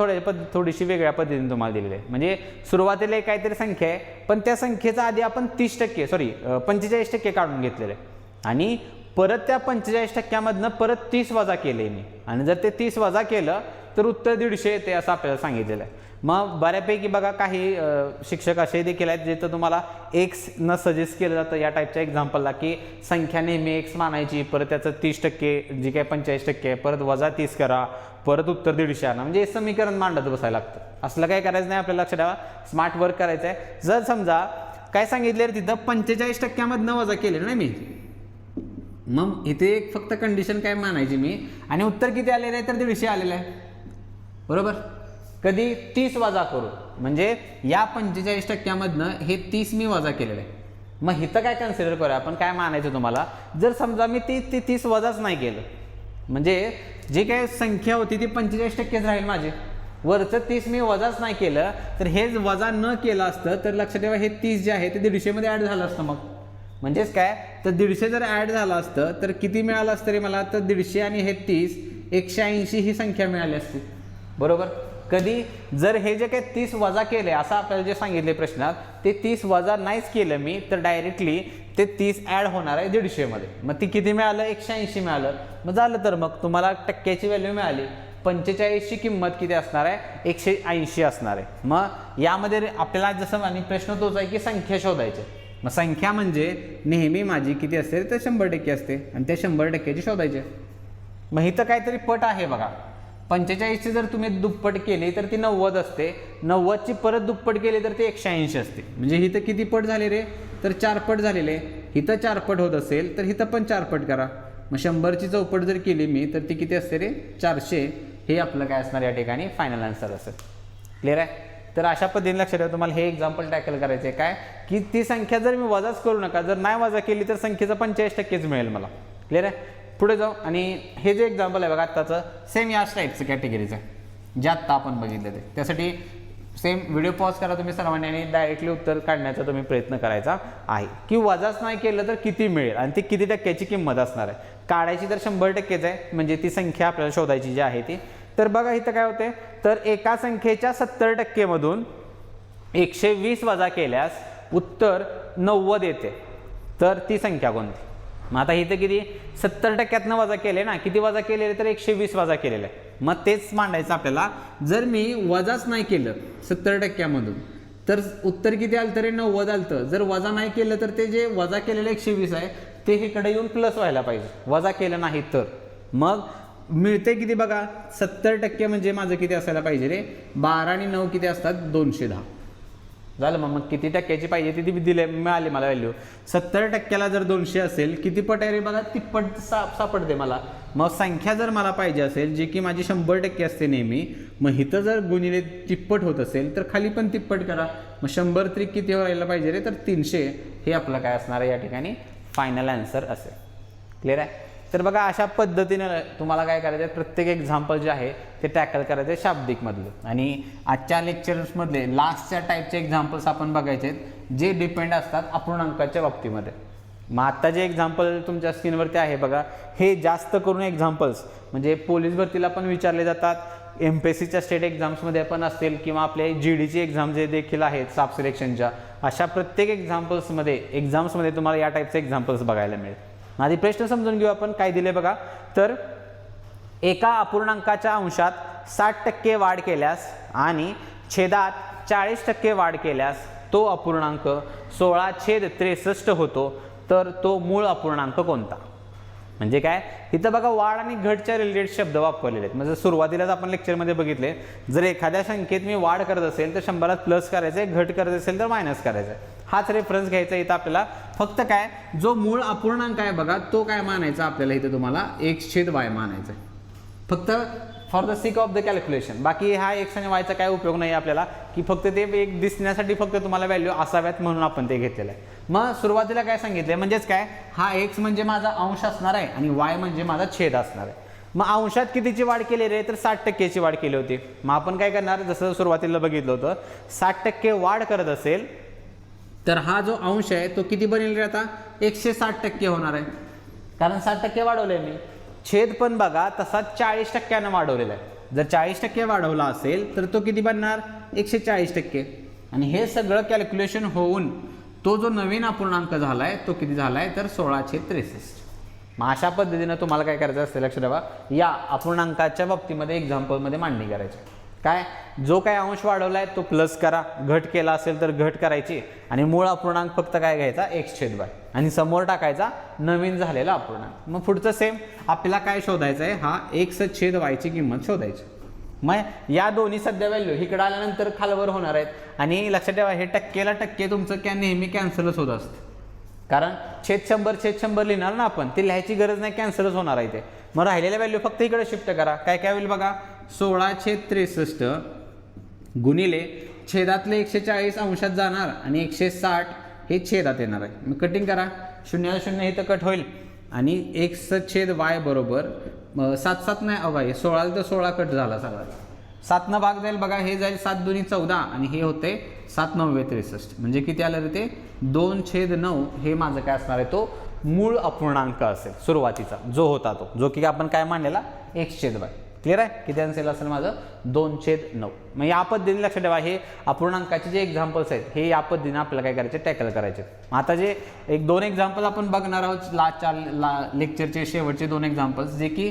थोडीशी वेगळ्या पद्धतीने तुम्हाला दिलेली आहे. म्हणजे सुरुवातीला एक काहीतरी संख्या आहे, पण त्या संख्येचा आधी आपण 45% काढून घेतलेलं आहे आणि परत त्या 45%मधनं परत 30 वजा केले मी. आणि जर ते 30 वजा केलं तर उत्तर 150 येते असं आपल्याला सांगितलेलं आहे. मग बऱ्यापैकी बघा काही शिक्षक असे देखील आहेत जिथं तुम्हाला एक्स न सजेस्ट केलं जातं या टाईपच्या एक्झाम्पलला, की संख्या नेहमी एक्स मानायची, परत त्याचं 30% जी काय 45% आहे, परत वजा 30 करा, परत उत्तर 150 आणा. म्हणजे हे समीकरण मांडत बसायला लागतं. असलं काय करायचं नाही आपल्याला, लक्षात ठेवा स्मार्ट वर्क करायचं आहे. जर समजा काय सांगितले तिथं 45%मधनं वजा केले ना मी, मग इथे एक फक्त कंडिशन काय मानायची मी, आणि उत्तर किती आलेलं आहे तर 150 आलेलं आहे. बरोबर, कधी 30 वजा करू, म्हणजे या 45%मधनं हे 30 मी वजा केलेलं आहे. मग इथं काय कन्सिडर करूया आपण, काय मानायचं तुम्हाला. जर समजा मी ते 30 वजाच नाही केलं, म्हणजे जी काय संख्या होती ती 45%च राहील माझी, वरचं 30 मी वजाच नाही केलं, तर हे वजा न केलं असतं तर लक्षात ठेवा हे 30 जे आहे ते 150 मध्ये ॲड झालं असतं. मग म्हणजेच काय, तर 150 जर ॲड झालं असतं तर किती मिळालं असतं रे मला, तर 150 आणि हे 30 180 ही संख्या मिळाली असती. बरोबर, कधी जर हे जे काही 30 वजा केले असं आपल्याला जे सांगितले प्रश्नात, ते 30 वजा नाहीच केलं मी, तर डायरेक्टली ते 30 ॲड होणार आहे 150 मध्ये. मग ती किती मिळालं, 180 मिळालं. मग झालं, तर मग तुम्हाला टक्क्याची व्हॅल्यू मिळाली. 45ची किंमत किती असणार आहे, 180 असणार आहे. मग यामध्ये आपल्याला जसं आणि प्रश्न तोच आहे की संख्या शोधायची. मग संख्या म्हणजे नेहमी माझी किती असते तर 100% असते, आणि त्या 100%ची शोधायची. मग इथं काहीतरी पट आहे बघा, 45ची जर तुम्ही दुप्पट केली तर ती 90 असते, 90ची परत दुप्पट केली तर ती 180 असते. म्हणजे इथं किती पट झाले रे, तर 4 पट झालेले. इथं 4 पट होत असेल तर इथं पण 4 पट करा. मग 100ची चौपट जर केली मी तर ती किती असते रे, 400. हे आपलं काय असणार या ठिकाणी फायनल आन्सर असेल. क्लिअर आहे. तर अशा पद्धतीने लक्षात ठेवा तुम्हाला हे एक्झाम्पल टॅकल करायचे आहे काय की ती संख्या जर मी वजाच करू नका, जर नाही वजा केली तर संख्येचं 45% मिळेल मला. क्लिअर आहे. पुढे जाऊ आणि हे जे एक्झाम्पल आहे बघा आत्ताचं सेम याच टाईपचं कॅटेगरीचं आहे जे आत्ता आपण बघितलं ते. त्यासाठी सेम व्हिडिओ पॉज करा तुम्ही सर्वांनी आणि डायरेक्टली उत्तर काढण्याचा तुम्ही प्रयत्न करायचा आहे की वजाच नाही केलं तर किती मिळेल आणि ती किती टक्क्याची किंमत असणार आहे. काढायची तर 100%च आहे म्हणजे ती संख्या आपल्याला शोधायची जी आहे ती. तर बघा इथं काय होते तर एका संख्येच्या 70% मधून 120 वजा केल्यास उत्तर 90 येते. तर ती संख्या कोणती. मग आता इथं किती 70%तनं वजा केले ना, किती वजा केलेले तर 120 वजा केलेलं आहे. मग तेच मांडायचं आपल्याला. जर मी वजाच नाही केलं 70%मधून तर उत्तर किती आलं तर 90 आलं. जर वजा नाही केलं तर ते जे वजा केलेलं 120 आहे ते इकडे येऊन प्लस व्हायला पाहिजे. वजा केलं नाही तर मग मिळते किती बघा 70% म्हणजे माझं किती असायला पाहिजे रे 12 आणि 9 किती असतात 210 झालं. मग किती टक्क्याची पाहिजे ती दिले मिळाली मला व्हॅल्यू. 70%ला जर 200 असेल किती पट आहे रे बघा तिप्पट सापडते मला. मग संख्या जर मला पाहिजे असेल जी की माझी 100% असते नेहमी, मग इथं जर गुणिले तिप्पट होत असेल तर खाली पण तिप्पट करा. मग 100 त्रिक किती व्हायला पाहिजे रे तर 300 हे आपलं काय असणार आहे या ठिकाणी फायनल आन्सर असेल. क्लिअर आहे. तर बघा अशा पद्धतीने तुम्हाला काय करायचं आहे प्रत्येक एक्झाम्पल जे आहे ते टॅकल करायचं आहे शाब्दिकमधलं. आणि आजच्या लेक्चर्समधले लास्टच्या टाईपचे एक्झाम्पल्स आपण बघायचे आहेत जे डिपेंड असतात अपूर्णांकाच्या बाबतीमध्ये. मग आत्ता जे एक्झाम्पल तुमच्या स्क्रीनवरती आहे बघा हे जास्त करून एक्झाम्पल्स म्हणजे पोलीस भरतीला पण विचारले जातात, MPSCच्या स्टेट एक्झाम्समध्ये पण असतील किंवा आपले GDची एक्झाम जे देखील आहेत साब सिलेक्शनच्या अशा प्रत्येक एक्झाम्समध्ये तुम्हाला या टाईपचे एक्झाम्पल्स बघायला मिळेल. आधी प्रश्न समजून घेऊ आपण काय दिले बघा. तर एका अपूर्णांकाच्या अंशात 60% वाढ केल्यास आणि छेदात 40% वाढ केल्यास तो अपूर्णांक 16/63 होतो. तर तो मूळ अपूर्णांक कोणता. म्हणजे काय इथं बघा वाढ आणि घटच्या रिलेटेड शब्द वापरलेले आहेत. म्हणजे सुरुवातीलाच आपण लेक्चरमध्ये बघितले जर एखाद्या संख्येत मी वाढ करत असेल तर 100 प्लस करायचं आहे, घट करत असेल तर मायनस करायचं आहे. हाच रेफरन्स घ्यायचा इथं आपल्याला. फक्त काय जो मूळ अपूर्णांक आहे बघा तो काय मानायचा आपल्याला इथं तुम्हाला x/y मानायचा आहे फक्त for the sick of the calculation. बाकी हा x आणि y चा काय उपयोग नाही आपल्याला की फक्त ते एक दिसण्यासाठी फक्त तुम्हाला व्हॅल्यू असाव्यात म्हणून आपण ते घेतलेलं आहे. मग सुरुवातीला काय सांगितलंय म्हणजेच काय हा x म्हणजे माझा अंश असणार आहे आणि y म्हणजे माझा छेद असणार आहे. मग अंशात कितीची वाढ केली रे तर 60%ची वाढ केली होती. मग आपण काय करणार जसं सुरुवातीला बघितलं होतं 60% वाढ करत असेल तर हा जो अंश आहे तो किती बनेल रे आता 160% होणार आहे कारण 60% वाढवलंय मी. छेद पण बघा तसा 40%नं वाढवलेला आहे. जर 40% वाढवला असेल तर तो किती बनणार 140%. आणि हे सगळं कॅल्क्युलेशन होऊन तो जो नवीन अपूर्णांक झालाय तो किती झालाय तर 16/63. मग अशा पद्धतीनं तुम्हाला काय करायचं असतं लक्ष ठेवा या अपूर्णांकाच्या बाबतीमध्ये एक्झाम्पलमध्ये मांडणी करायची. काय जो काय अंश वाढवलाय तो प्लस करा, घट केला असेल तर घट करायची आणि मूळ अपूर्णांक फक्त काय घ्यायचा x/y आणि समोर टाकायचा नवीन झालेला अपूर्णांक. मग पुढचं सेम आपल्याला काय शोधायचं आहे हा x/y ची किंमत शोधायची. मग या दोन्ही सध्या व्हॅल्यू इकडे आल्यानंतर खालवर होणार आहेत आणि लक्षात ठेवा हे टक्केला टक्के तुमचं नेहमी कॅन्सलच होत असतं कारण छेद 100 लिहिणार ना आपण ते लिहायची गरज नाही कॅन्सलच होणार आहे ते. मग राहिलेल्या व्हॅल्यू फक्त इकडे शिफ्ट करा. काय काय होईल बघा 16/63 गुणिले छेदातले 140 अंशात जाणार आणि 160 हे छेदात येणार आहे. मग कटिंग करा 0 0 इथं कट होईल आणि x/y बरोबर 7 नाही अगा 16 तर 16 कट झाला सगळा 7 भाग जाईल बघा हे जाईल 7 दुनी 14 आणि हे होते 7/9 म्हणजे किती आलं रे ते 2/9 हे माझं काय असणार आहे तो मूळ अपूर्णांक असेल सुरुवातीचा जो होता तो जो की आपण काय मांडलेला x/y. क्लिअर आहे किती असेल असेल माझं 2/9. मग या पद्धतीने लक्षात ठेवा हे अपूर्णांकाचे जे एक्झाम्पल्स आहेत हे या पद्धतीने आपल्याला काय करायचे टॅकल करायचे. आता जे 1-2 एक्झाम्पल आपण बघणार आहोत लास्टच्या लेक्चरचे शेवटचे 2 एक्झाम्पल्स जे की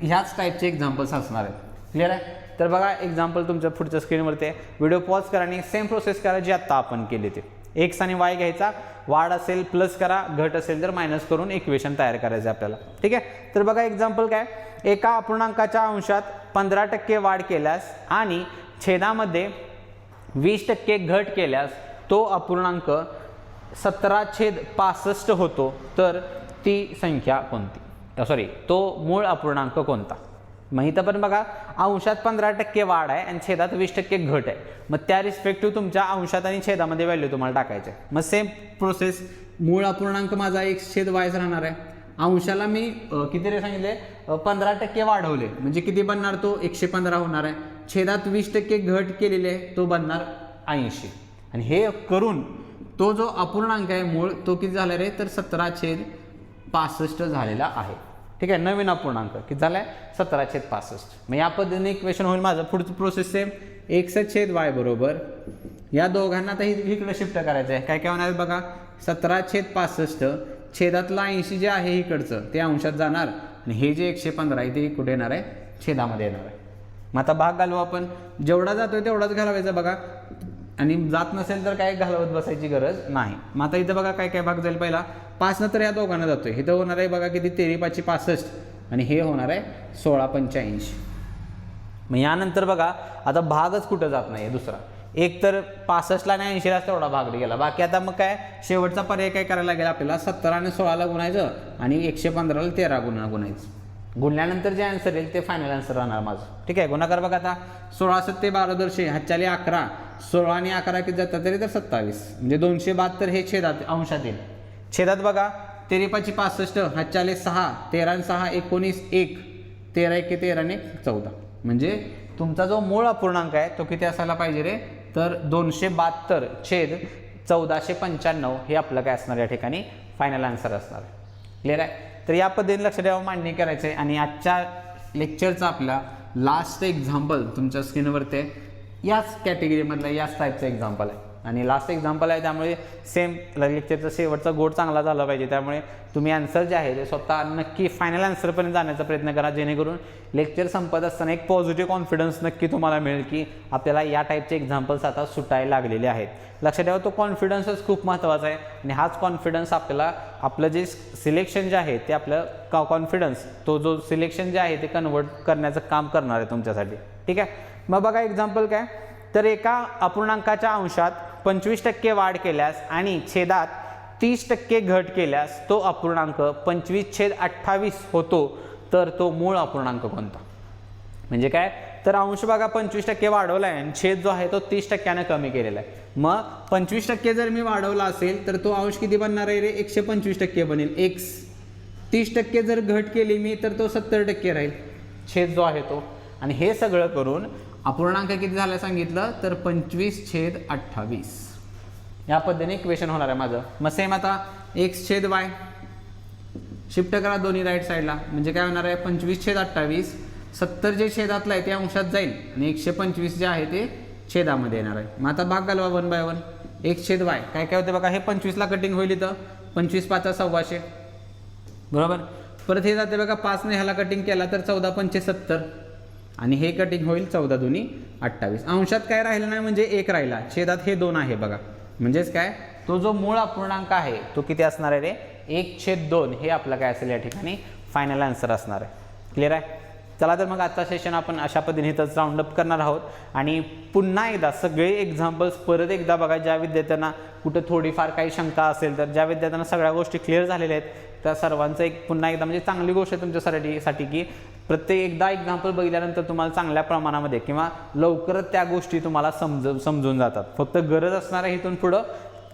ह्याच टाईपचे एक्झाम्पल्स असणार आहेत. क्लिअर आहे. तर बघा एक्झाम्पल तुमच्या पुढच्या स्क्रीनवरती आहे. व्हिडिओ पॉज करा आणि सेम प्रोसेस करा जी आत्ता आपण केली ते. x आणि y घ्यायचा, वाढ असेल प्लस करा, घट असेल तर मायनस करून इक्वेशन तयार करायचं आपल्याला. ठीक आहे. तर बघा एक्झाम्पल काय एका अपूर्णांकाच्या अंशात 15% वाढ केल्यास आणि छेदामध्ये 20% घट केल्यास तो अपूर्णांक 17/65 होतो. तर ती संख्या कोणती तो मूळ अपूर्णांक कोणता. मग इथं पण बघा अंशात 15% वाढ आहे आणि छेदात 20% घट आहे. मग त्या रिस्पेक्टिव्ह तुमच्या अंशात आणि छेदामध्ये व्हॅल्यू तुम्हाला टाकायचे. मग सेम प्रोसेस, मूळ अपूर्णांक माझा x/y राहणार आहे. अंशाला मी किती रे सांगितले 15% वाढवले म्हणजे किती बनणार तो 115 होणार आहे. छेदात 20% घट केलेली आहे तो बनणार 80. आणि हे करून तो जो अपूर्णांक आहे मूळ तो किती झाला रे तर 17/65 झालेला आहे. ठीक आहे, नवीन अपूर्णांक किती झाला आहे 17/65. मग या पद्धतीने इक्वेशन होईल माझं. पुढचं प्रोसेस सेम x/y बरोबर या दोघांना आता इकडे शिफ्ट करायचं आहे. काय काय होणार आहे बघा 17/65 छेदातला 80 जे आहे इकडचं ते अंशात जाणार आणि हे जे 115 आहे ते कुठे येणार आहे छेदामध्ये येणार आहे. मग आता भाग घालू आपण, जेवढा जातोय तेवढाच घालवायचा बघा आणि जात नसेल तर काय घालवत बसायची गरज नाही. मग आता इथं बघा काय काय भाग जाईल. पहिला 5 नंतर या दोघांना जातोय, हे तर होणार आहे बघा किती 13/65 आणि हे होणार आहे 16/85. मग यानंतर बघा आता भागच कुठं जात नाही दुसरा, एक तर 65ला आणि 80लाच तेवढा भाग गेला. बाकी आता मग काय शेवटचा पर्याय काय करायला लागेल आपल्याला 17 आणि 16ला गुणायचं आणि 115ला 13 गुणायचं. गुणल्यानंतर जे आन्सर येईल ते फायनल आन्सर राहणार माझं. ठीक आहे, गुणाकार बघा आता 16 7 12 दर्शे 11, 16 आणि 11 किती जातात तरी तर 27 म्हणजे 272 हे छेदात अंशात येईल. छेदात बघा 13/65 4 6 13 6 19 1 13 1 13 आणि 14 म्हणजे तुमचा जो मूळ अपूर्णांक आहे तो किती असायला पाहिजे रे तर 272/1495 हे आपलं काय असणार या ठिकाणी फायनल आन्सर असणार. क्लिअर आहे. तर या पद्धतीने लक्ष द्यावं, मांडणी करायचं आहे. आणि आजच्या लेक्चरचा आपला लास्ट एक्झाम्पल तुमच्या स्क्रीनवरती आहे. याच कॅटेगरीमधला याच टाईपचा एक्झाम्पल आहे आणि लास्ट एक्झाम्पल आहे त्यामुळे सेम लेक्चरचा शेवटचा गोड चांगला झाला पाहिजे. त्यामुळे तुम्ही आन्सर जे आहे ते स्वतः नक्की फायनल आन्सरपर्यंत जाण्याचा प्रयत्न करा जेणेकरून लेक्चर संपत असताना एक पॉझिटिव्ह कॉन्फिडन्स नक्की तुम्हाला मिळेल की आपल्याला या टाईपचे एक्झाम्पल्स आता सुटायला लागलेले आहेत. लक्षात ठेवा तो कॉन्फिडन्सच खूप महत्त्वाचा आहे आणि हाच कॉन्फिडन्स आपल्याला आपलं जे सिलेक्शन जे आहे ते आपलं कॉन्फिडन्स तो जो सिलेक्शन जे आहे ते कन्वर्ट करण्याचं काम करणार आहे तुमच्यासाठी. ठीक आहे, मग बघा एक्झाम्पल काय तर एका अपूर्णांकाच्या अंशात 25% वाढ केल्यास आणि छेदात 30% घट केल्यास तो अपूर्णांक 25/28 होतो तर तो मूळ अपूर्णांक कोणता. म्हणजे काय तर अंश बघा 25% वाढवला आहे आणि छेद जो आहे तो 30% कमी केलेला आहे. मग 25% जर मी वाढवला असेल तर तो अंश किती बनणार आहे रे 125% बनेल x. 30% जर घट केली मी तर तो 70% राहील छेद जो आहे तो. आणि हे सगळं करून अपूर्णांक किती झालं सांगितलं तर 25/28 या पद्धतीने इक्वेशन होणार आहे माझं. मग सेम आता x/y शिफ्ट करा दोन्ही राईट साईडला म्हणजे काय होणार आहे 25/28. 70 जे छेदातलं आहे ते अंशात जाईल आणि 125 जे आहे ते छेदामध्ये येणार आहे. मग आता भाग घालवा 1 बाय 1 x/y काय काय होते बघा हे 25ला कटिंग होईल इथं 25 5 1,600 बरोबर. परत हे जाते बघा 5 ने ह्याला कटिंग केला तर 14 70 आणि हे कटिंग होईल 14 दुनी 28. अंशात काय राहिलं नाही म्हणजे 1 राहिला, छेदात हे 2 आहे बघा म्हणजेच काय तो जो मूळ अपूर्णांक आहे तो किती असणार आहे रे 1/2 हे आपलं काय असेल या ठिकाणी फायनल आन्सर असणार आहे. क्लिअर आहे. चला तर मग आजचा सेशन आपण अशा पद्धतीने इथंच राऊंड अप करणार आहोत आणि पुन्हा एकदा सगळे एक्झाम्पल्स परत एकदा बघा. ज्या विद्यार्थ्यांना कुठं थोडीफार काही शंका असेल तर ज्या विद्यार्थ्यांना सगळ्या गोष्टी क्लिअर झालेल्या आहेत त्या सर्वांचं एक पुन्हा एकदा म्हणजे चांगली गोष्ट आहे तुमच्यासाठी की प्रत्येक एकदा एक्झाम्पल बघितल्यानंतर तुम्हाला चांगल्या प्रमाणामध्ये किंवा लवकरच त्या गोष्टी तुम्हाला समजून जातात. फक्त गरज असणार आहे इथून पुढं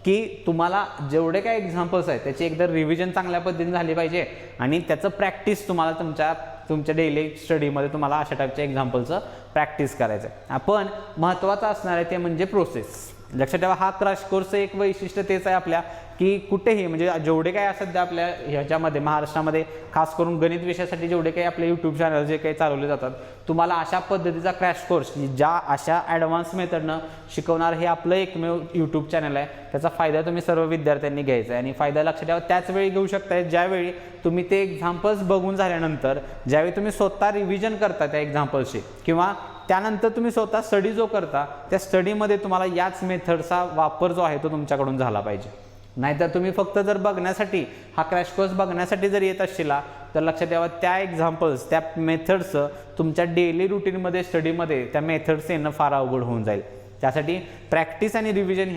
की तुम्हाला जेवढे काही एक्झाम्पल्स आहेत त्याची एकदा रिव्हिजन चांगल्या पद्धतीने झाली पाहिजे आणि त्याचं प्रॅक्टिस तुम्हाला तुमच्या डेली स्टडीमध्ये तुम्हाला अशा टाईपच्या एक्झाम्पलचं प्रॅक्टिस करायचं आहे. आपण महत्त्वाचं असणार आहे ते म्हणजे प्रोसेस. लक्षात ठेवा हा क्रॅश कोर्सचं एक वैशिष्ट्य तेच आहे आपल्या की कुठेही म्हणजे जेवढे काही असतात त्या आपल्या ह्याच्यामध्ये महाराष्ट्रामध्ये खास करून गणित विषयासाठी जेवढे काही आपले यूट्यूब चॅनल जे काही चालवले जातात तुम्हाला अशा पद्धतीचा क्रॅश कोर्स ज्या अशा ॲडव्हान्स मेथडनं शिकवणार हे आपलं एकमेव यूट्यूब चॅनल आहे. त्याचा फायदा तुम्ही सर्व विद्यार्थ्यांनी घ्यायचा आहे आणि फायदा लक्षात ठेवा त्याच वेळी घेऊ शकताय ज्यावेळी तुम्ही ते एक्झाम्पल्स बघून झाल्यानंतर ज्यावेळी तुम्ही स्वतः रिव्हिजन करता त्या एक्झाम्पल्सची किंवा त्यानंतर तुम्ही स्वतः स्टडी जो करता त्या स्टडीमध्ये तुम्हाला याच मेथडचा वापर जो आहे तो तुमच्याकडून झाला पाहिजे. नाहीतर तुम्ही फक्त जर बघण्यासाठी हा क्रॅश कोर्स बघण्यासाठी जर येत असशीला तर लक्षात ठेवा त्या एक्झाम्पल्स त्या मेथड्सचं तुमच्या डेली रुटीनमध्ये स्टडीमध्ये त्या मेथड्स येणं फार अवघड होऊन जाईल. त्यासाठी प्रॅक्टिस आणि रिव्हिजन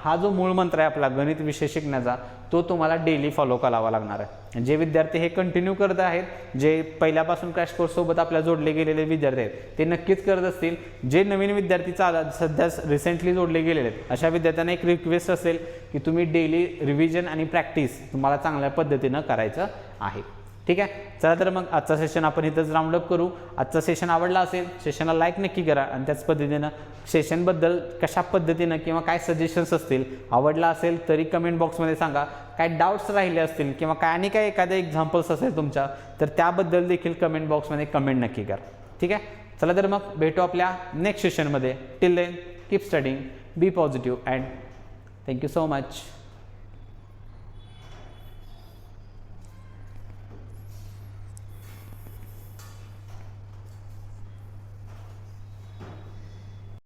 हा जो मूळ मंत्र आहे आपला गणित विषय शिकण्याचा, तो तुम्हाला डेली फॉलो करावा लागणार आहे. जे विद्यार्थी हे कंटिन्यू करत आहेत, जे पहिल्यापासून क्रॅश कोर्स सोबत आपल्या जोडले गेलेले विद्यार्थी आहेत, ते नक्कीच करत असतील. जे नवीन विद्यार्थी सध्या रिसेंटली जोडले गेलेले आहेत, अशा विद्यार्थ्यांना एक रिक्वेस्ट असेल की तुम्ही डेली रिव्हिजन आणि प्रॅक्टिस तुम्हाला चांगल्या पद्धतीनं करायचं आहे. ठीक आहे, चला तर मग आजचा सेशन आपण इथंच राऊंड अप करू. आजचा सेशन आवडला असेल, सेशनला लाईक नक्की करा आणि त्याच पद्धतीनं सेशनबद्दल कशा पद्धतीनं किंवा काय सजेशन्स असतील, आवडला असेल तरी कमेंट बॉक्समध्ये सांगा. काय डाऊट्स राहिले असतील किंवा काय आणि काय एखाद्या एक्झाम्पल्स असेल तुमच्या, तर त्याबद्दल देखील कमेंट बॉक्समध्ये कमेंट नक्की करा. ठीक आहे, चला तर मग भेटू आपल्या नेक्स्ट सेशनमध्ये. Till then keep studying, be positive and thank you so much.